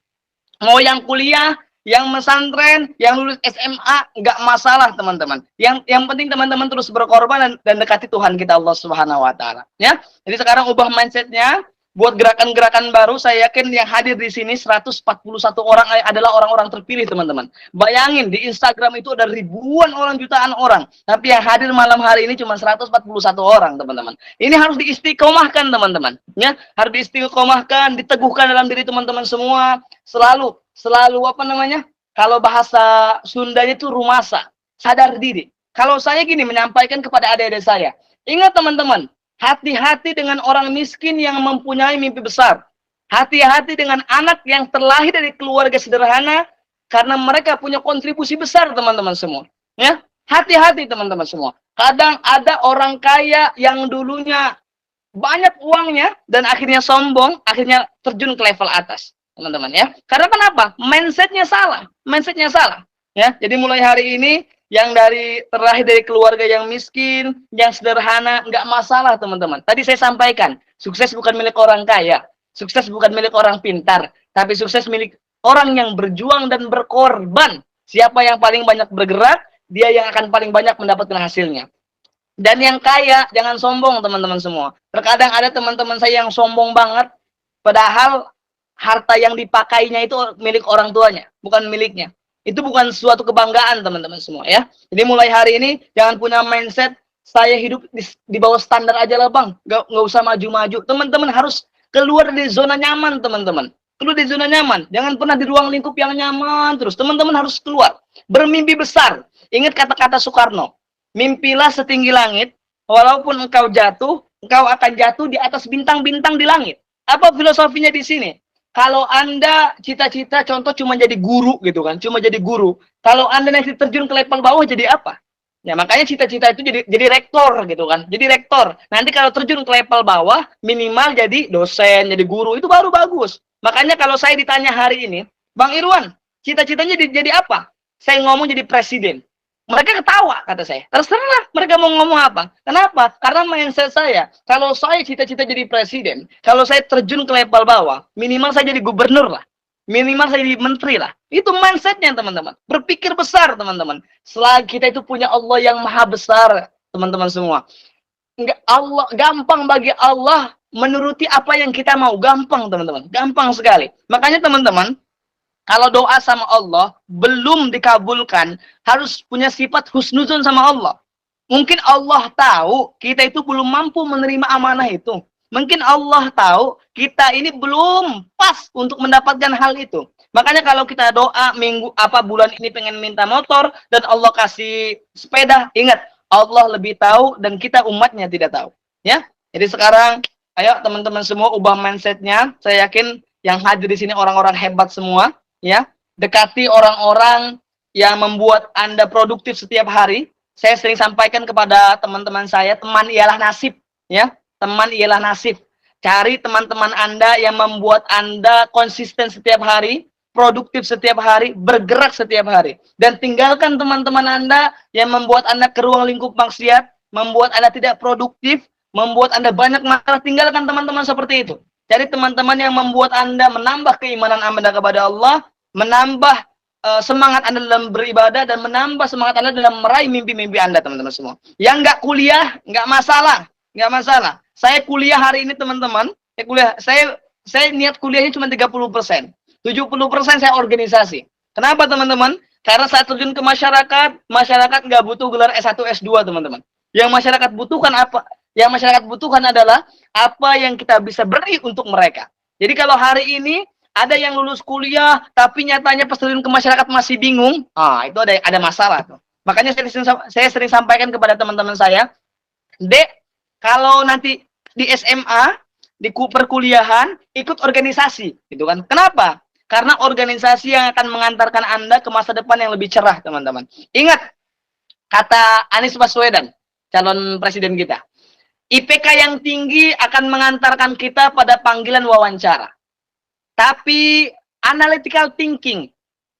mau yang kuliah, yang pesantren, yang lulus SMA, nggak masalah, teman-teman. Yang penting teman-teman terus berkorban dan dekati Tuhan kita, Allah Subhanahu Wa Taala. Ya, jadi sekarang ubah mindsetnya. Buat gerakan-gerakan baru, saya yakin yang hadir di sini 141 orang adalah orang-orang terpilih, teman-teman. Bayangin, di Instagram itu ada ribuan orang, jutaan orang. Tapi yang hadir malam hari ini cuma 141 orang, teman-teman. Ini harus diistiqomahkan, teman-teman. Ya, harus diistiqomahkan, diteguhkan dalam diri teman-teman semua. Selalu apa namanya? Kalau bahasa Sundanya itu rumasa, sadar diri. Kalau saya gini menyampaikan kepada adik-adik saya, ingat teman-teman, hati-hati dengan orang miskin yang mempunyai mimpi besar. Hati-hati dengan anak yang terlahir dari keluarga sederhana karena mereka punya kontribusi besar, teman-teman semua. Ya, hati-hati teman-teman semua. Kadang ada orang kaya yang dulunya banyak uangnya dan akhirnya sombong, akhirnya terjun ke level atas, teman-teman ya. Karena kenapa? Mindsetnya salah. Ya, jadi mulai hari ini yang terlahir dari keluarga yang miskin, yang sederhana, nggak masalah, teman-teman. Tadi saya sampaikan, sukses bukan milik orang kaya, sukses bukan milik orang pintar, tapi sukses milik orang yang berjuang dan berkorban. Siapa yang paling banyak bergerak, dia yang akan paling banyak mendapatkan hasilnya. Dan yang kaya, jangan sombong, teman-teman semua. Terkadang ada teman-teman saya yang sombong banget, padahal harta yang dipakainya itu milik orang tuanya, bukan miliknya. Itu bukan suatu kebanggaan, teman-teman semua ya. Jadi mulai hari ini jangan punya mindset saya hidup di bawah standar aja lah bang, nggak usah maju-maju. Teman-teman harus keluar dari zona nyaman, teman-teman. Keluar dari zona nyaman. Jangan pernah di ruang lingkup yang nyaman terus. Teman-teman harus keluar. Bermimpi besar. Ingat kata-kata Soekarno. Mimpilah setinggi langit, walaupun engkau jatuh, engkau akan jatuh di atas bintang-bintang di langit. Apa filosofinya di sini? Kalau Anda cita-cita contoh cuma jadi guru gitu kan, cuma jadi guru. Kalau Anda nanti terjun ke level bawah jadi apa? Ya makanya cita-cita itu jadi rektor gitu kan. Jadi rektor. Nanti kalau terjun ke level bawah minimal jadi dosen, jadi guru itu baru bagus. Makanya kalau saya ditanya hari ini, Bang Irwan, cita-citanya jadi apa? Saya ngomong jadi presiden. Mereka ketawa, kata saya. Terserah mereka mau ngomong apa. Kenapa? Karena mindset saya, kalau saya cita-cita jadi presiden, kalau saya terjun ke level bawah, minimal saya jadi gubernur lah. Minimal saya jadi menteri lah. Itu mindsetnya, teman-teman. Berpikir besar, teman-teman. Selagi kita itu punya Allah yang maha besar, teman-teman semua. Gampang bagi Allah menuruti apa yang kita mau. Gampang, teman-teman. Gampang sekali. Makanya, teman-teman, kalau doa sama Allah belum dikabulkan, harus punya sifat husnuzon sama Allah. Mungkin Allah tahu kita itu belum mampu menerima amanah itu. Mungkin Allah tahu kita ini belum pas untuk mendapatkan hal itu. Makanya kalau kita doa bulan ini pengen minta motor dan Allah kasih sepeda, ingat Allah lebih tahu dan kita umatnya tidak tahu. Ya, jadi sekarang ayo teman-teman semua ubah mindsetnya. Saya yakin yang hadir di sini orang-orang hebat semua. Ya, dekati orang-orang yang membuat Anda produktif setiap hari. Saya sering sampaikan kepada teman-teman saya, teman ialah nasib. Ya, teman ialah nasib. Cari teman-teman Anda yang membuat Anda konsisten setiap hari, produktif setiap hari, bergerak setiap hari. Dan tinggalkan teman-teman Anda yang membuat Anda ke ruang lingkup maksiat, membuat Anda tidak produktif, membuat Anda banyak masalah. Tinggalkan teman-teman seperti itu. Cari teman-teman yang membuat Anda menambah keimanan Anda kepada Allah, menambah semangat Anda dalam beribadah, dan menambah semangat Anda dalam meraih mimpi-mimpi Anda, teman-teman semua. Yang nggak kuliah, nggak masalah. Nggak masalah. Saya kuliah hari ini, teman-teman. Saya niat kuliahnya cuma 30%. 70% saya organisasi. Kenapa, teman-teman? Karena saat terjun ke masyarakat nggak butuh gelar S1, S2, teman-teman. Yang masyarakat butuhkan apa? Yang masyarakat butuhkan adalah apa yang kita bisa beri untuk mereka. Jadi kalau hari ini ada yang lulus kuliah, tapi nyatanya pas terjun ke masyarakat masih bingung, itu ada masalah tuh. Makanya saya sering sampaikan kepada teman-teman saya, Dek, kalau nanti di SMA, di perkuliahan, ikut organisasi, gitu kan? Kenapa? Karena organisasi yang akan mengantarkan Anda ke masa depan yang lebih cerah, teman-teman. Ingat kata Anies Baswedan, calon presiden kita. IPK yang tinggi akan mengantarkan kita pada panggilan wawancara. Tapi analytical thinking,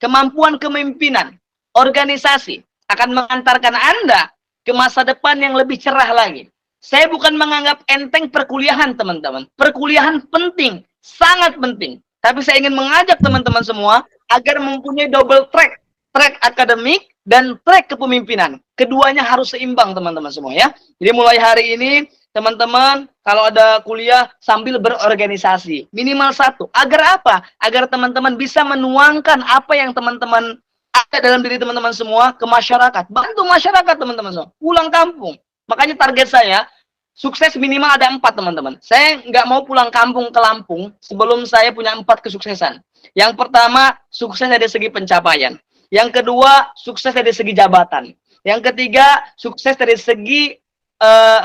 kemampuan kepemimpinan, organisasi akan mengantarkan Anda ke masa depan yang lebih cerah lagi. Saya bukan menganggap enteng perkuliahan, teman-teman. Perkuliahan penting, sangat penting. Tapi saya ingin mengajak teman-teman semua agar mempunyai double track. Track akademik dan track kepemimpinan. Keduanya harus seimbang, teman-teman semua, ya. Jadi mulai hari ini, teman-teman, kalau ada kuliah sambil berorganisasi. Minimal 1. Agar apa? Agar teman-teman bisa menuangkan apa yang teman-teman ada dalam diri teman-teman semua ke masyarakat. Bantu masyarakat, teman-teman semua. Pulang kampung. Makanya target saya, sukses minimal ada 4, teman-teman. Saya nggak mau pulang kampung ke Lampung sebelum saya punya 4 kesuksesan. Yang pertama, sukses dari segi pencapaian. Yang kedua, sukses dari segi jabatan. Yang ketiga, sukses dari segi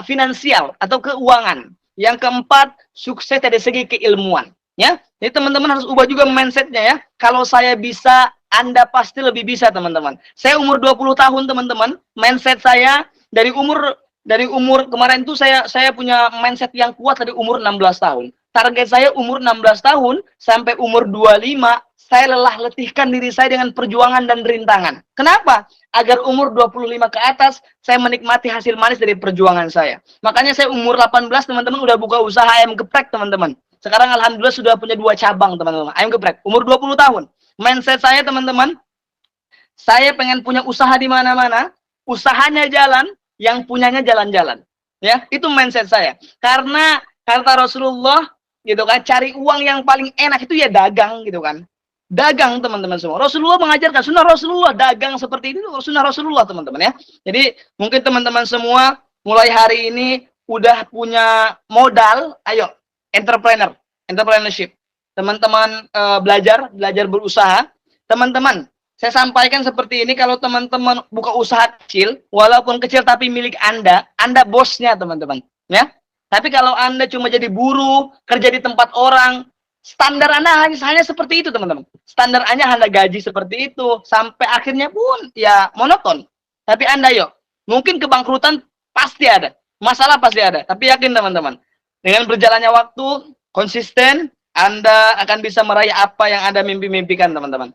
finansial atau keuangan. Yang keempat, sukses dari segi keilmuan. Ya, jadi teman-teman harus ubah juga mindsetnya, ya. Kalau saya bisa, Anda pasti lebih bisa, teman-teman. Saya umur 20 tahun, teman-teman. Mindset saya dari umur kemarin itu saya punya mindset yang kuat dari umur 16 tahun. Target saya umur 16 tahun sampai umur 25, saya lelah letihkan diri saya dengan perjuangan dan rintangan. Kenapa? Agar umur 25 ke atas, saya menikmati hasil manis dari perjuangan saya. Makanya saya umur 18, teman-teman, udah buka usaha ayam geprek, teman-teman. Sekarang alhamdulillah sudah punya 2 cabang, teman-teman. Ayam geprek, umur 20 tahun. Mindset saya, teman-teman, saya pengen punya usaha di mana-mana, usahanya jalan, yang punyanya jalan-jalan. Ya, itu mindset saya. Karena kata Rasulullah, gitu kan, cari uang yang paling enak itu ya dagang, gitu kan. Dagang, teman-teman semua. Rasulullah mengajarkan, sunnah Rasulullah, dagang seperti itu, sunnah Rasulullah, teman-teman, ya. Jadi, mungkin teman-teman semua, mulai hari ini, udah punya modal, ayo, entrepreneurship. Teman-teman belajar berusaha. Teman-teman, saya sampaikan seperti ini, kalau teman-teman buka usaha kecil, walaupun kecil tapi milik Anda bosnya, teman-teman, ya. Tapi kalau Anda cuma jadi buruh, kerja di tempat orang, standar Anda hanya seperti itu, teman-teman. Standar Anda gaji seperti itu, sampai akhirnya pun ya monoton. Tapi Anda yuk, mungkin kebangkrutan pasti ada, masalah pasti ada. Tapi yakin, teman-teman, dengan berjalannya waktu, konsisten, Anda akan bisa meraih apa yang Anda mimpi-mimpikan, teman-teman.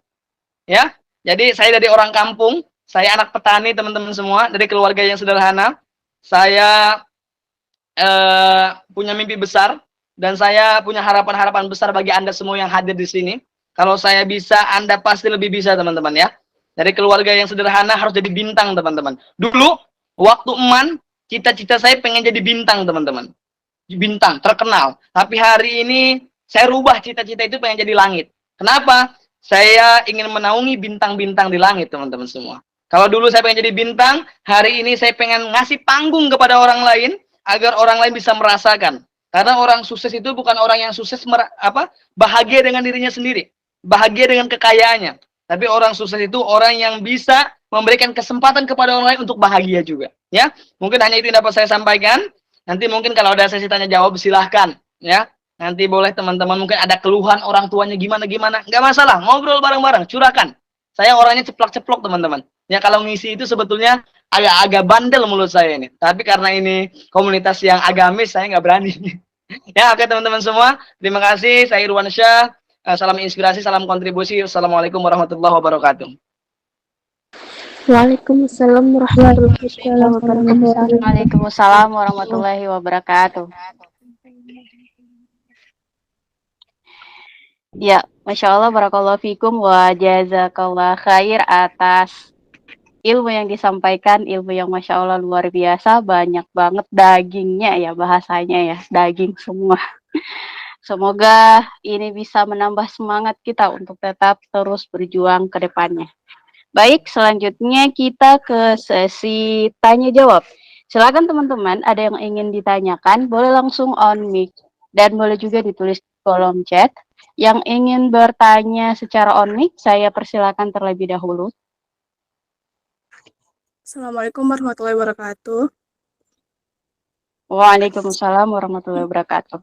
Ya, jadi saya dari orang kampung, saya anak petani, teman-teman semua, dari keluarga yang sederhana. Saya punya mimpi besar, dan saya punya harapan-harapan besar bagi Anda semua yang hadir di sini. Kalau saya bisa, Anda pasti lebih bisa, teman-teman, ya. Dari keluarga yang sederhana harus jadi bintang, teman-teman. Dulu, waktu eman, cita-cita saya pengen jadi bintang, teman-teman. Bintang, terkenal. Tapi hari ini, saya rubah cita-cita itu pengen jadi langit. Kenapa? Saya ingin menaungi bintang-bintang di langit, teman-teman semua. Kalau dulu saya pengen jadi bintang, hari ini saya pengen ngasih panggung kepada orang lain, agar orang lain bisa merasakan. Karena orang sukses itu bukan orang yang sukses bahagia dengan dirinya sendiri, bahagia dengan kekayaannya. Tapi orang sukses itu orang yang bisa memberikan kesempatan kepada orang lain untuk bahagia juga. Ya, mungkin hanya itu yang dapat saya sampaikan. Nanti mungkin kalau ada sesi tanya jawab silahkan. Ya, nanti boleh teman-teman mungkin ada keluhan orang tuanya gimana, nggak masalah. Ngobrol bareng-bareng, curahkan. Saya orangnya ceplok-ceplok teman-teman. Ya kalau ngisi itu sebetulnya agak-agak bandel mulut saya ini. Tapi karena ini komunitas yang agamis, saya nggak berani. Ya, oke teman-teman semua. Terima kasih. Saya Irwan Syah. Salam inspirasi, salam kontribusi. Assalamualaikum warahmatullahi wabarakatuh. Waalaikumsalam warahmatullahi wabarakatuh. Waalaikumsalam warahmatullahi wabarakatuh. Ya, Masya Allah, barakallahu fikum wa jazakallah khair atas ilmu yang disampaikan, ilmu yang Masya Allah luar biasa, banyak banget dagingnya ya, bahasanya ya, daging semua. Semoga ini bisa menambah semangat kita untuk tetap terus berjuang ke depannya. Baik, selanjutnya kita ke sesi tanya jawab. Silakan teman-teman, ada yang ingin ditanyakan, boleh langsung on mic dan boleh juga ditulis di kolom chat. Yang ingin bertanya secara on mic, saya persilakan terlebih dahulu. Assalamualaikum warahmatullahi wabarakatuh. Waalaikumsalam warahmatullahi wabarakatuh.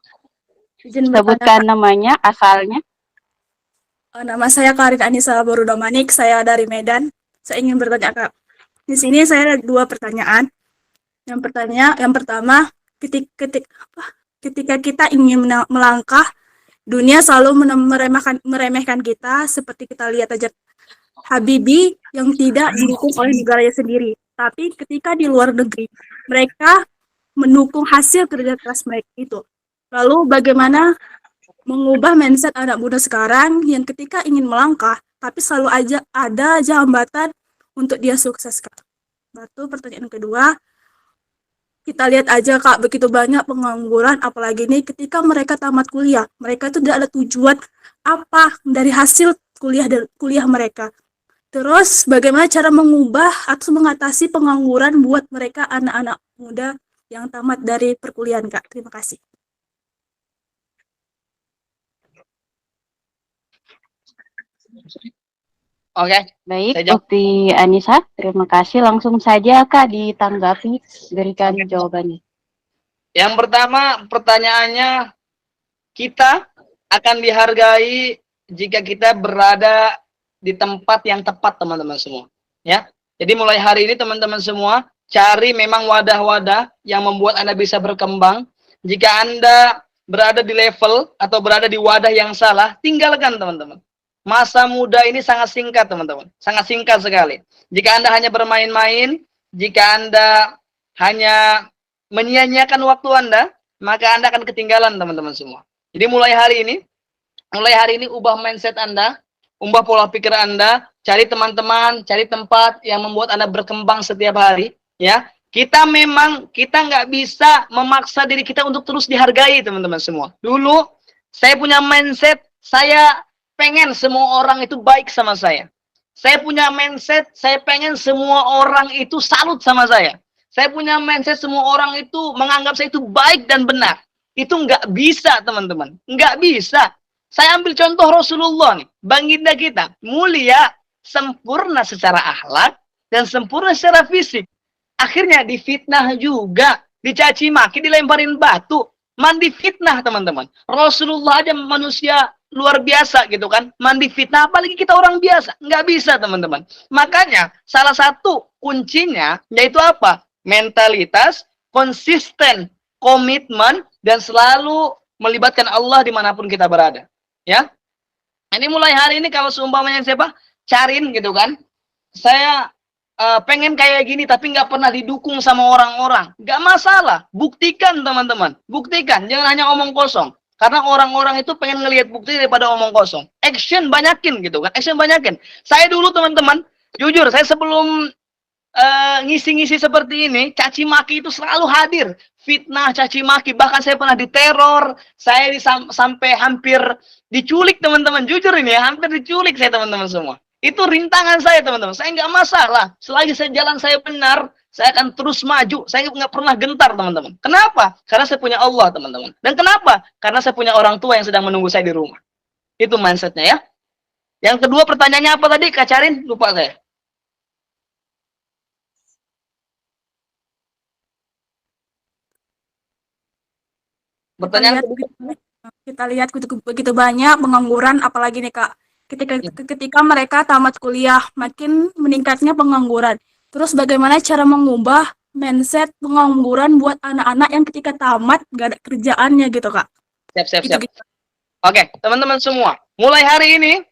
Izin Sebutkan namanya, asalnya. Nama saya Karin Anissa Borudamanik, saya dari Medan. Saya ingin bertanya, Kak. Di sini saya ada 2 pertanyaan. Yang pertama, ketika kita ingin melangkah, dunia selalu meremehkan kita, seperti kita lihat aja Habibie yang tidak didukung oleh negaranya sendiri. Tapi ketika di luar negeri, mereka mendukung hasil kerja keras mereka itu. Lalu bagaimana mengubah mindset anak muda sekarang yang ketika ingin melangkah, tapi selalu aja ada hambatan untuk dia sukses, Kak. Itu pertanyaan kedua. Kita lihat aja, Kak, begitu banyak pengangguran, apalagi ini ketika mereka tamat kuliah. Mereka itu tidak ada tujuan apa dari hasil kuliah mereka. Terus bagaimana cara mengubah atau mengatasi pengangguran buat mereka anak-anak muda yang tamat dari perkuliahan, Kak. Terima kasih. Oke. Baik, Ukti Anissa, terima kasih. Langsung saja Kak ditanggapi, berikan jawabannya. Yang pertama, pertanyaannya, kita akan dihargai jika kita berada di tempat yang tepat, teman-teman semua. Ya, jadi mulai hari ini teman-teman semua cari memang wadah-wadah yang membuat Anda bisa berkembang. Jika Anda berada di level atau berada di wadah yang salah, tinggalkan teman-teman. Masa muda ini sangat singkat, teman-teman. Sangat singkat sekali. Jika Anda hanya bermain-main, jika Anda hanya menyia-nyiakan waktu Anda, maka Anda akan ketinggalan, teman-teman semua. Jadi mulai hari ini ubah mindset Anda, ubah pola pikir Anda, cari teman-teman, cari tempat yang membuat Anda berkembang setiap hari, ya. Kita nggak bisa memaksa diri kita untuk terus dihargai, teman-teman semua. Dulu saya punya mindset, saya pengen semua orang itu baik sama saya. Saya punya mindset, saya pengen semua orang itu salut sama saya. Saya punya mindset semua orang itu menganggap saya itu baik dan benar. Itu nggak bisa, teman-teman. Nggak bisa. Saya ambil contoh Rasulullah nih, baginda kita, mulia, sempurna secara akhlak dan sempurna secara fisik. Akhirnya difitnah juga, dicaci maki, dilemparin batu, mandi fitnah, teman-teman. Rasulullah aja manusia luar biasa gitu kan, mandi fitnah, apalagi kita orang biasa. Nggak bisa, teman-teman. Makanya salah satu kuncinya yaitu apa? Mentalitas, konsisten, komitmen, dan selalu melibatkan Allah dimanapun kita berada. Ya, ini mulai hari ini kalau seumpamanya siapa cariin gitu kan, saya pengen kayak gini tapi nggak pernah didukung sama orang-orang, nggak masalah, buktikan teman-teman, buktikan, jangan hanya omong kosong, karena orang-orang itu pengen ngelihat bukti daripada omong kosong. Action banyakin gitu kan, action banyakin. Saya dulu teman-teman, jujur saya sebelum ngisi-ngisi seperti ini, caci maki itu selalu hadir, fitnah, caci maki, bahkan saya pernah diteror, saya sampai hampir diculik, teman-teman. Jujur ini ya, hampir diculik saya, teman-teman semua. Itu rintangan saya, teman-teman. Saya nggak masalah, selagi saya jalan saya benar, Saya akan terus maju. Saya nggak pernah gentar, teman-teman. Kenapa? Karena saya punya Allah, teman-teman. Dan kenapa? Karena saya punya orang tua yang sedang menunggu saya di rumah. Itu mindsetnya ya. Yang kedua pertanyaannya apa tadi, Kak Carin? Lupa saya. Pertanyaan kita lihat begitu banyak pengangguran, apalagi nih Kak, ketika mereka tamat kuliah, makin meningkatnya pengangguran. Terus bagaimana cara mengubah mindset pengangguran buat anak-anak yang ketika tamat gak ada kerjaannya gitu Kak? Siap. Gitu. Oke, teman-teman semua, mulai hari ini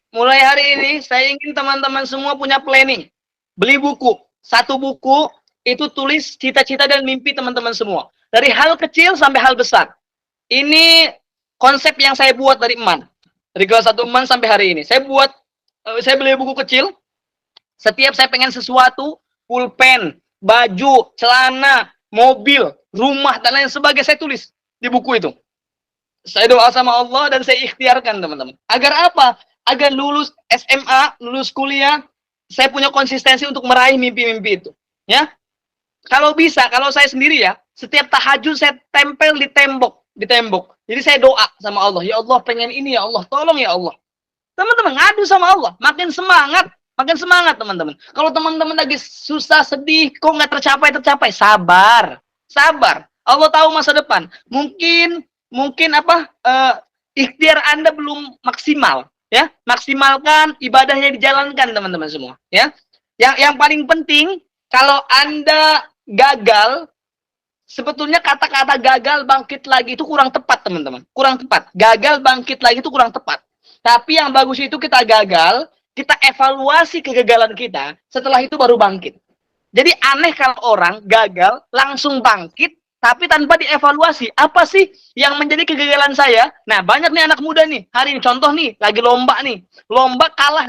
saya ingin teman-teman semua punya planning. Beli buku, satu buku itu tulis cita-cita dan mimpi teman-teman semua. Dari hal kecil sampai hal besar. Ini konsep yang saya buat dari Eman. Dari kelas 1 Eman sampai hari ini. Saya beli buku kecil. Setiap saya pengen sesuatu, pulpen, baju, celana, mobil, rumah, dan lain sebagainya, saya tulis di buku itu. Saya doa sama Allah dan saya ikhtiarkan, teman-teman. Agar apa? Agar lulus SMA, lulus kuliah, saya punya konsistensi untuk meraih mimpi-mimpi itu. Ya. Kalau bisa, kalau saya sendiri ya, setiap tahajud saya tempel di tembok. Jadi saya doa sama Allah, ya Allah pengen ini ya Allah, tolong ya Allah. Teman-teman ngadu sama Allah, makin semangat teman-teman. Kalau teman-teman lagi susah, sedih, kok nggak tercapai, sabar. Allah tahu masa depan. Mungkin ikhtiar Anda belum maksimal, ya. Maksimalkan ibadahnya dijalankan teman-teman semua, ya. Yang paling penting, kalau Anda gagal, sebetulnya kata-kata gagal bangkit lagi itu kurang tepat, teman-teman. Kurang tepat. Gagal bangkit lagi itu kurang tepat. Tapi yang bagus itu kita gagal, kita evaluasi kegagalan kita, setelah itu baru bangkit. Jadi aneh kalau orang gagal langsung bangkit, tapi tanpa dievaluasi. Apa sih yang menjadi kegagalan saya? Nah, banyak nih anak muda nih. Hari ini contoh nih, lagi lomba nih. Lomba kalah.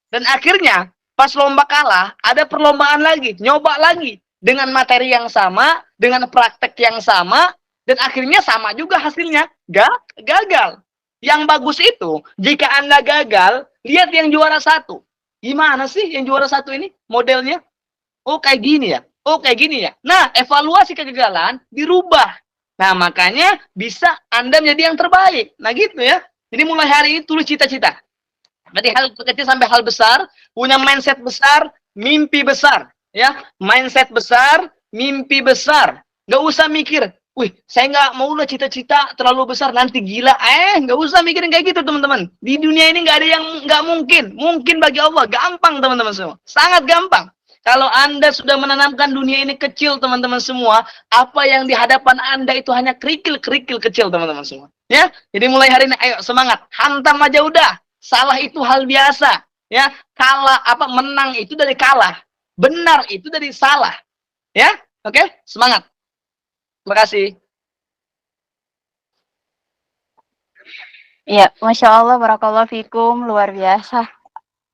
Dan akhirnya pas lomba kalah, ada perlombaan lagi, nyoba lagi. Dengan materi yang sama, dengan praktek yang sama, dan akhirnya sama juga hasilnya. Gagal. Yang bagus itu, jika Anda gagal, lihat yang juara 1. Gimana sih yang juara 1 ini modelnya? Oh, kayak gini ya. Nah, evaluasi kegagalan, dirubah. Nah, makanya bisa Anda menjadi yang terbaik. Nah, gitu ya. Jadi mulai hari ini tulis cita-cita. Berarti hal kecil sampai hal besar, punya mindset besar, mimpi besar. Ya, mindset besar, mimpi besar. Nggak usah mikir, wih, saya nggak mau lah cita-cita terlalu besar, nanti gila. Nggak usah mikirin kayak gitu, teman-teman. Di dunia ini nggak ada yang nggak mungkin. Mungkin bagi Allah, gampang, teman-teman semua. Sangat gampang. Kalau Anda sudah menanamkan dunia ini kecil, teman-teman semua, apa yang di hadapan Anda itu hanya kerikil-kerikil kecil, teman-teman semua. Ya, jadi mulai hari ini, ayo semangat. Hantam aja udah. Salah itu hal biasa. Ya, menang itu dari kalah. Benar itu dari salah. Ya, oke? Semangat. Terima kasih. Ya, Masya Allah, barakallahu fikum, luar biasa.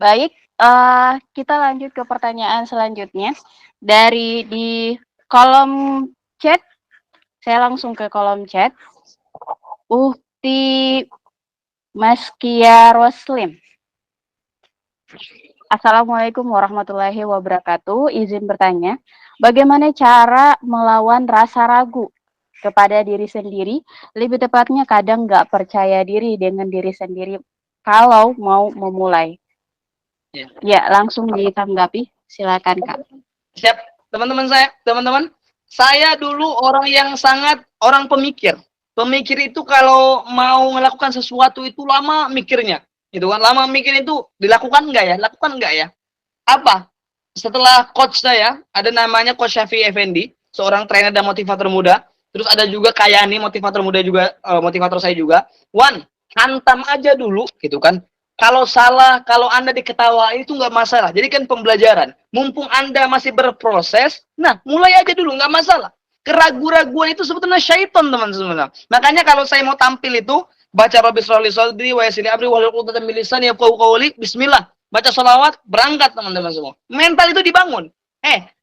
Baik, kita lanjut ke pertanyaan selanjutnya. Di kolom chat, saya langsung ke kolom chat. Uhti Maskia Roslim. Assalamualaikum warahmatullahi wabarakatuh. Izin bertanya, bagaimana cara melawan rasa ragu kepada diri sendiri? Lebih tepatnya kadang nggak percaya diri dengan diri sendiri kalau mau memulai. Ya, langsung ditanggapi. Silakan, Kak. Siap, teman-teman. Saya dulu orang pemikir. Pemikir itu kalau mau melakukan sesuatu itu lama mikirnya. Itu kan lama mikir itu dilakukan nggak ya? Apa? Setelah coach saya, ada namanya Coach Syafi'i Effendi, seorang trainer dan motivator muda. Terus ada juga Kayani, motivator muda juga, motivator saya juga. Hantam aja dulu, gitu kan. Kalau salah, kalau Anda diketawain itu nggak masalah. Jadi kan pembelajaran. Mumpung Anda masih berproses, nah mulai aja dulu, nggak masalah. Keraguan-raguan itu sebetulnya syaitan, teman-teman. Makanya kalau saya mau tampil itu, baca Rabbi sholli sholli wa yassir amri wa hlul 'uqdatam min lisani yafqahu qawli, bismillah. Baca sholawat, berangkat teman-teman semua. Mental itu dibangun.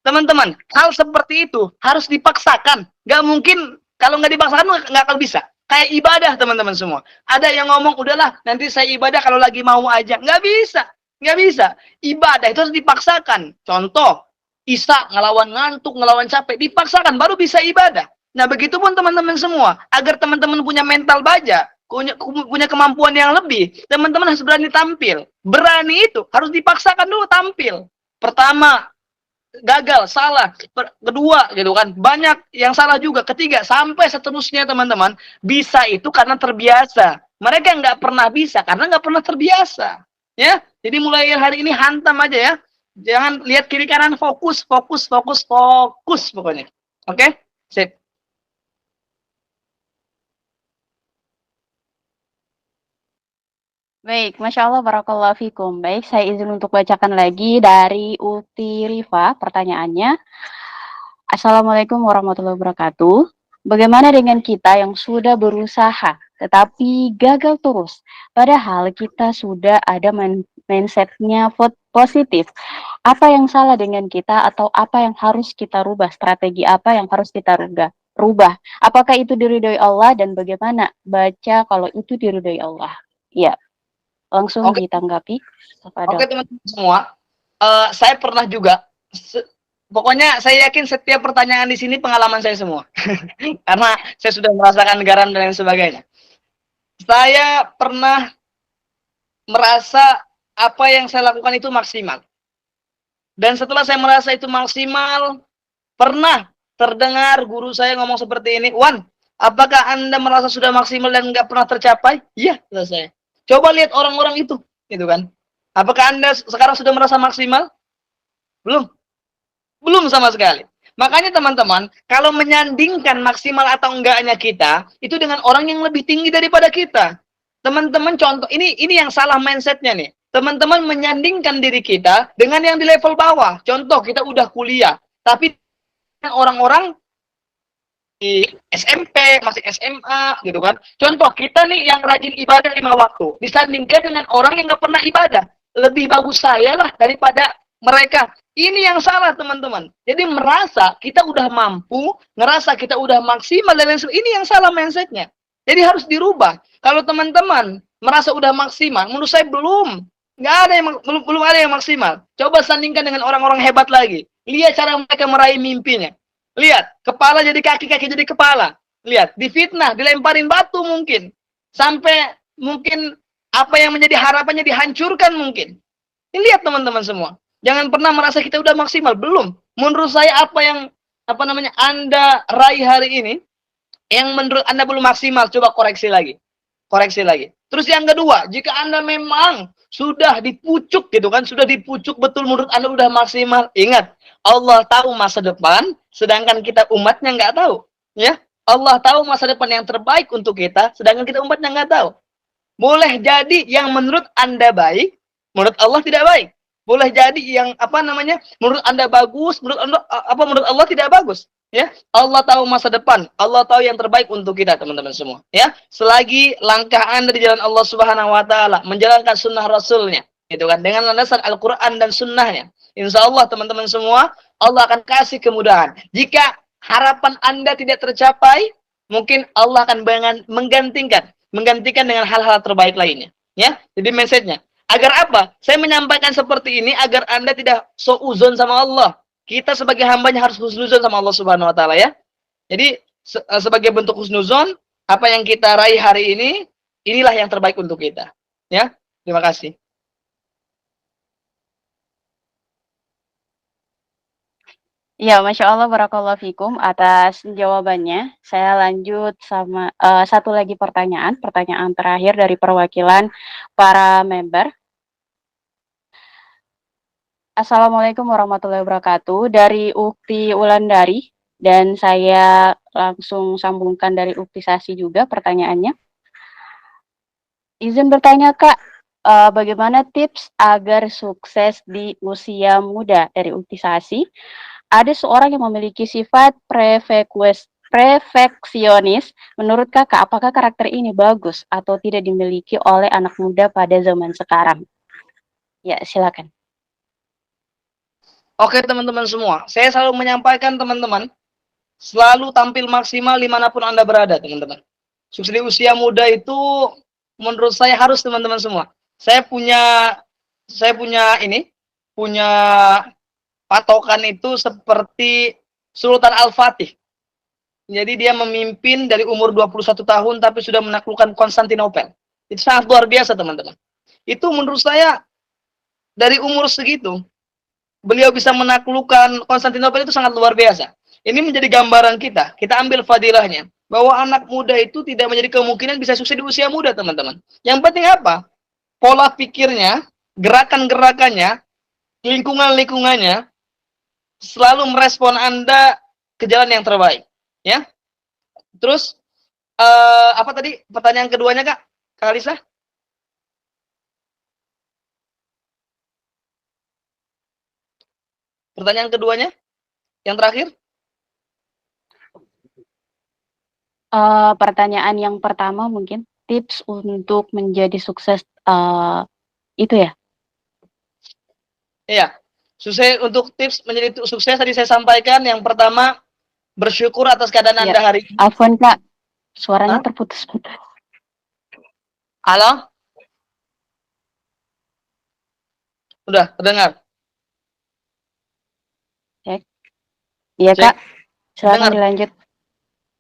Teman-teman, hal seperti itu harus dipaksakan. Nggak mungkin, kalau nggak dipaksakan nggak akan bisa. Kayak ibadah teman-teman semua. Ada yang ngomong, udahlah nanti saya ibadah kalau lagi mau aja. Nggak bisa. Ibadah itu harus dipaksakan. Contoh, Isa, ngelawan ngantuk, ngelawan capek, dipaksakan baru bisa ibadah. Nah, begitu pun teman-teman semua, agar teman-teman punya mental baja, punya kemampuan yang lebih, teman-teman harus berani tampil. Berani itu harus dipaksakan dulu tampil. Pertama, gagal, salah. Kedua, gitu kan, banyak yang salah juga. Ketiga, sampai seterusnya teman-teman, bisa itu karena terbiasa. Mereka nggak pernah bisa karena nggak pernah terbiasa. Ya, jadi mulai hari ini hantam aja ya. Jangan lihat kiri kanan, fokus, fokus, fokus, fokus pokoknya. Oke? Sip. Baik, Masya Allah, Barakallahu Fikum. Baik, saya izin untuk bacakan lagi dari Uti Rifa pertanyaannya. Assalamualaikum warahmatullahi wabarakatuh. Bagaimana dengan kita yang sudah berusaha tetapi gagal terus? Padahal kita sudah ada mindsetnya positif. Apa yang salah dengan kita atau apa yang harus kita rubah? Strategi apa yang harus kita rubah? Apakah itu diridhoi Allah dan bagaimana baca kalau itu diridhoi Allah? Ya, langsung ditanggapi kepada Oke teman-teman semua, saya pernah juga, pokoknya saya yakin setiap pertanyaan di sini pengalaman saya semua, karena saya sudah merasakan garam dan lain sebagainya. Saya pernah merasa apa yang saya lakukan itu maksimal, dan setelah saya merasa itu maksimal, pernah terdengar guru saya ngomong seperti ini, Wan, apakah Anda merasa sudah maksimal dan nggak pernah tercapai? Iya, kata saya. Coba lihat orang-orang itu, gitu kan. Apakah Anda sekarang sudah merasa maksimal? Belum. Belum sama sekali. Makanya teman-teman, kalau menyandingkan maksimal atau enggaknya kita, itu dengan orang yang lebih tinggi daripada kita. Teman-teman contoh, ini yang salah mindsetnya nih. Teman-teman menyandingkan diri kita dengan yang di level bawah. Contoh, kita udah kuliah, tapi orang-orang di SMP, masih SMA, gitu kan. Contoh, kita nih yang rajin ibadah 5 waktu, disandingkan dengan orang yang nggak pernah ibadah. Lebih bagus saya lah daripada mereka. Ini yang salah, teman-teman. Jadi merasa kita udah mampu, ngerasa kita udah maksimal, dan lain sebagainya. Ini yang salah mindsetnya. Jadi harus dirubah. Kalau teman-teman merasa udah maksimal, menurut saya belum. Nggak ada yang, belum ada yang maksimal. Coba sandingkan dengan orang-orang hebat lagi. Lihat cara mereka meraih mimpinya. Lihat, kepala jadi kaki, kaki jadi kepala. Lihat, difitnah, dilemparin batu mungkin. Sampai mungkin apa yang menjadi harapannya dihancurkan mungkin. Ini lihat teman-teman semua. Jangan pernah merasa kita udah maksimal. Belum. Menurut saya apa yang Anda raih hari ini, yang menurut Anda belum maksimal, coba koreksi lagi. Koreksi lagi. Terus yang kedua, jika Anda memang sudah dipucuk gitu kan, sudah dipucuk betul menurut Anda udah maksimal, ingat, Allah tahu masa depan, sedangkan kita umatnya nggak tahu. Ya, Allah tahu masa depan yang terbaik untuk kita, sedangkan kita umatnya nggak tahu. Boleh jadi yang menurut Anda baik, menurut Allah tidak baik. Boleh jadi yang menurut Anda bagus, menurut Allah tidak bagus. Ya, Allah tahu masa depan, Allah tahu yang terbaik untuk kita teman-teman semua. Ya, selagi langkah Anda di jalan Allah Subhanahu Wa Taala, menjalankan sunnah Rasulnya, itu kan dengan landasan Al-Quran dan sunnahnya. Insya Allah teman-teman semua, Allah akan kasih kemudahan. Jika harapan Anda tidak tercapai, mungkin Allah akan menggantikan dengan hal-hal terbaik lainnya. Ya, jadi message-nya. Agar apa? Saya menyampaikan seperti ini agar Anda tidak suudzon sama Allah. Kita sebagai hambanya harus husnuzon sama Allah Subhanahu Wa Taala ya. Jadi sebagai bentuk husnuzon, apa yang kita raih hari ini, inilah yang terbaik untuk kita. Ya, terima kasih. Ya, Masya Allah, Barakallahu Fikum atas jawabannya. Saya lanjut sama satu lagi pertanyaan terakhir dari perwakilan para member. Assalamualaikum warahmatullahi wabarakatuh. Dari Ukti Wulandari, dan saya langsung sambungkan dari Ukti Sasi juga pertanyaannya. Izin bertanya Kak, bagaimana tips agar sukses di usia muda? Dari Ukti Sasi. Ada seorang yang memiliki sifat perfeksionis. Menurut Kakak, apakah karakter ini bagus atau tidak dimiliki oleh anak muda pada zaman sekarang? Ya, silakan. Oke teman-teman semua, saya selalu menyampaikan teman-teman, selalu tampil maksimal dimanapun Anda berada teman-teman. Sukses di usia muda itu menurut saya harus teman-teman semua. Saya punya patokan itu seperti Sultan Al-Fatih. Jadi dia memimpin dari umur 21 tahun tapi sudah menaklukkan Konstantinopel. Itu sangat luar biasa, teman-teman. Itu menurut saya dari umur segitu beliau bisa menaklukkan Konstantinopel itu sangat luar biasa. Ini menjadi gambaran kita. Kita ambil fadilahnya bahwa anak muda itu tidak menjadi kemungkinan bisa sukses di usia muda, teman-teman. Yang penting apa? Pola pikirnya, gerakan-gerakannya, lingkungan-lingkungannya selalu merespon Anda ke jalan yang terbaik. Ya, terus apa tadi pertanyaan keduanya, Kak Kalisa? Pertanyaan keduanya, yang terakhir? Pertanyaan yang pertama mungkin tips untuk menjadi sukses itu ya? Iya, sukses untuk tips menjadi sukses tadi saya sampaikan. Yang pertama, bersyukur atas keadaan Anda hari ini. Afwan Kak, suaranya terputus-putus. Halo? Udah, terdengar? Iya Kak, silakan Dengar. dilanjut.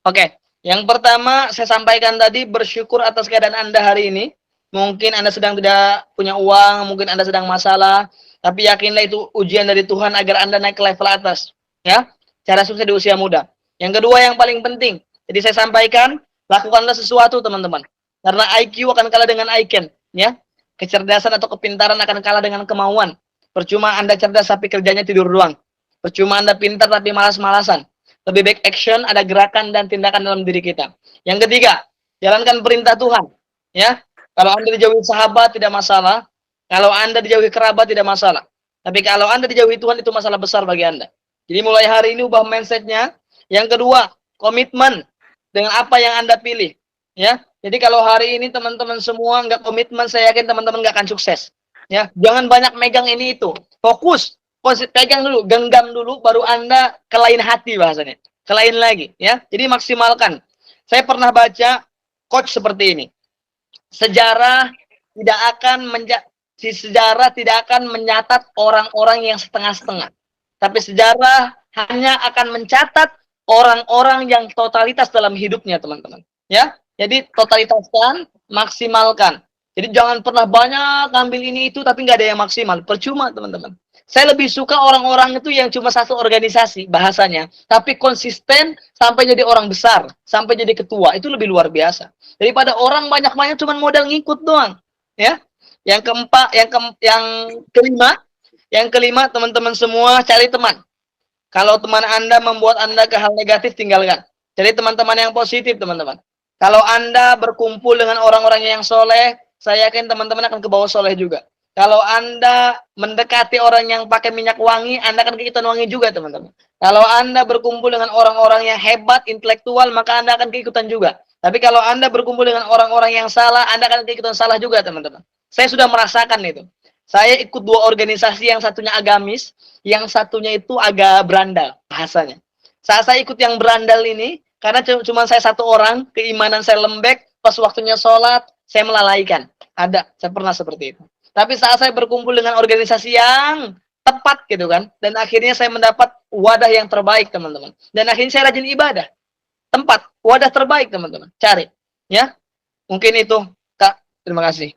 Oke, yang pertama saya sampaikan tadi, bersyukur atas keadaan Anda hari ini. Mungkin Anda sedang tidak punya uang, mungkin Anda sedang masalah, tapi yakinlah itu ujian dari Tuhan agar Anda naik ke level atas. Ya, cara sukses di usia muda. Yang kedua yang paling penting, jadi saya sampaikan, lakukanlah sesuatu, teman-teman. Karena IQ akan kalah dengan ICAN, ya. Kecerdasan atau kepintaran akan kalah dengan kemauan. Percuma Anda cerdas tapi kerjanya tidur doang. Percuma Anda pintar tapi malas-malasan. Lebih baik action, ada gerakan dan tindakan dalam diri kita. Yang ketiga, jalankan perintah Tuhan. Ya, kalau Anda dijauhi sahabat tidak masalah. Kalau Anda dijauhi kerabat tidak masalah. Tapi kalau Anda dijauhi Tuhan itu masalah besar bagi Anda. Jadi mulai hari ini ubah mindsetnya. Yang kedua, komitmen dengan apa yang Anda pilih. Ya, jadi kalau hari ini teman-teman semua nggak komitmen, saya yakin teman-teman nggak akan sukses. Ya, jangan banyak megang ini itu. Fokus, pegang dulu, genggam dulu, baru Anda ke lain hati bahasanya. Ke lain lagi, ya. Jadi maksimalkan. Saya pernah baca quote seperti ini. Sejarah tidak akan mencatat orang-orang yang setengah-setengah. Tapi sejarah hanya akan mencatat orang-orang yang totalitas dalam hidupnya, teman-teman. Ya, jadi totalitaskan, maksimalkan. Jadi jangan pernah banyak ambil ini itu tapi nggak ada yang maksimal. Percuma, teman-teman. Saya lebih suka orang-orang itu yang cuma satu organisasi bahasanya, tapi konsisten sampai jadi orang besar, sampai jadi ketua. Itu lebih luar biasa. Daripada orang banyak-banyak cuma modal ngikut doang. Ya. Yang kelima, teman-teman semua cari teman. Kalau teman Anda membuat Anda ke hal negatif, tinggalkan. Jadi teman-teman yang positif, teman-teman. Kalau Anda berkumpul dengan orang-orang yang soleh, saya yakin teman-teman akan ke bawah soleh juga. Kalau Anda mendekati orang yang pakai minyak wangi, Anda akan keikutan wangi juga, teman-teman. Kalau Anda berkumpul dengan orang-orang yang hebat, intelektual, maka Anda akan keikutan juga. Tapi kalau Anda berkumpul dengan orang-orang yang salah, Anda akan keikutan salah juga, teman-teman. Saya sudah merasakan itu. Saya ikut dua organisasi, yang satunya agamis, yang satunya itu agak berandal bahasanya. Saat saya ikut yang berandal ini, karena cuma saya satu orang, keimanan saya lembek, pas waktunya sholat, saya melalaikan. Ada, saya pernah seperti itu. Tapi saat saya berkumpul dengan organisasi yang tepat gitu kan, dan akhirnya saya mendapat wadah yang terbaik, teman-teman. Dan akhirnya saya rajin ibadah. Tempat, wadah terbaik, teman-teman. Cari. Ya, mungkin itu, Kak. Terima kasih.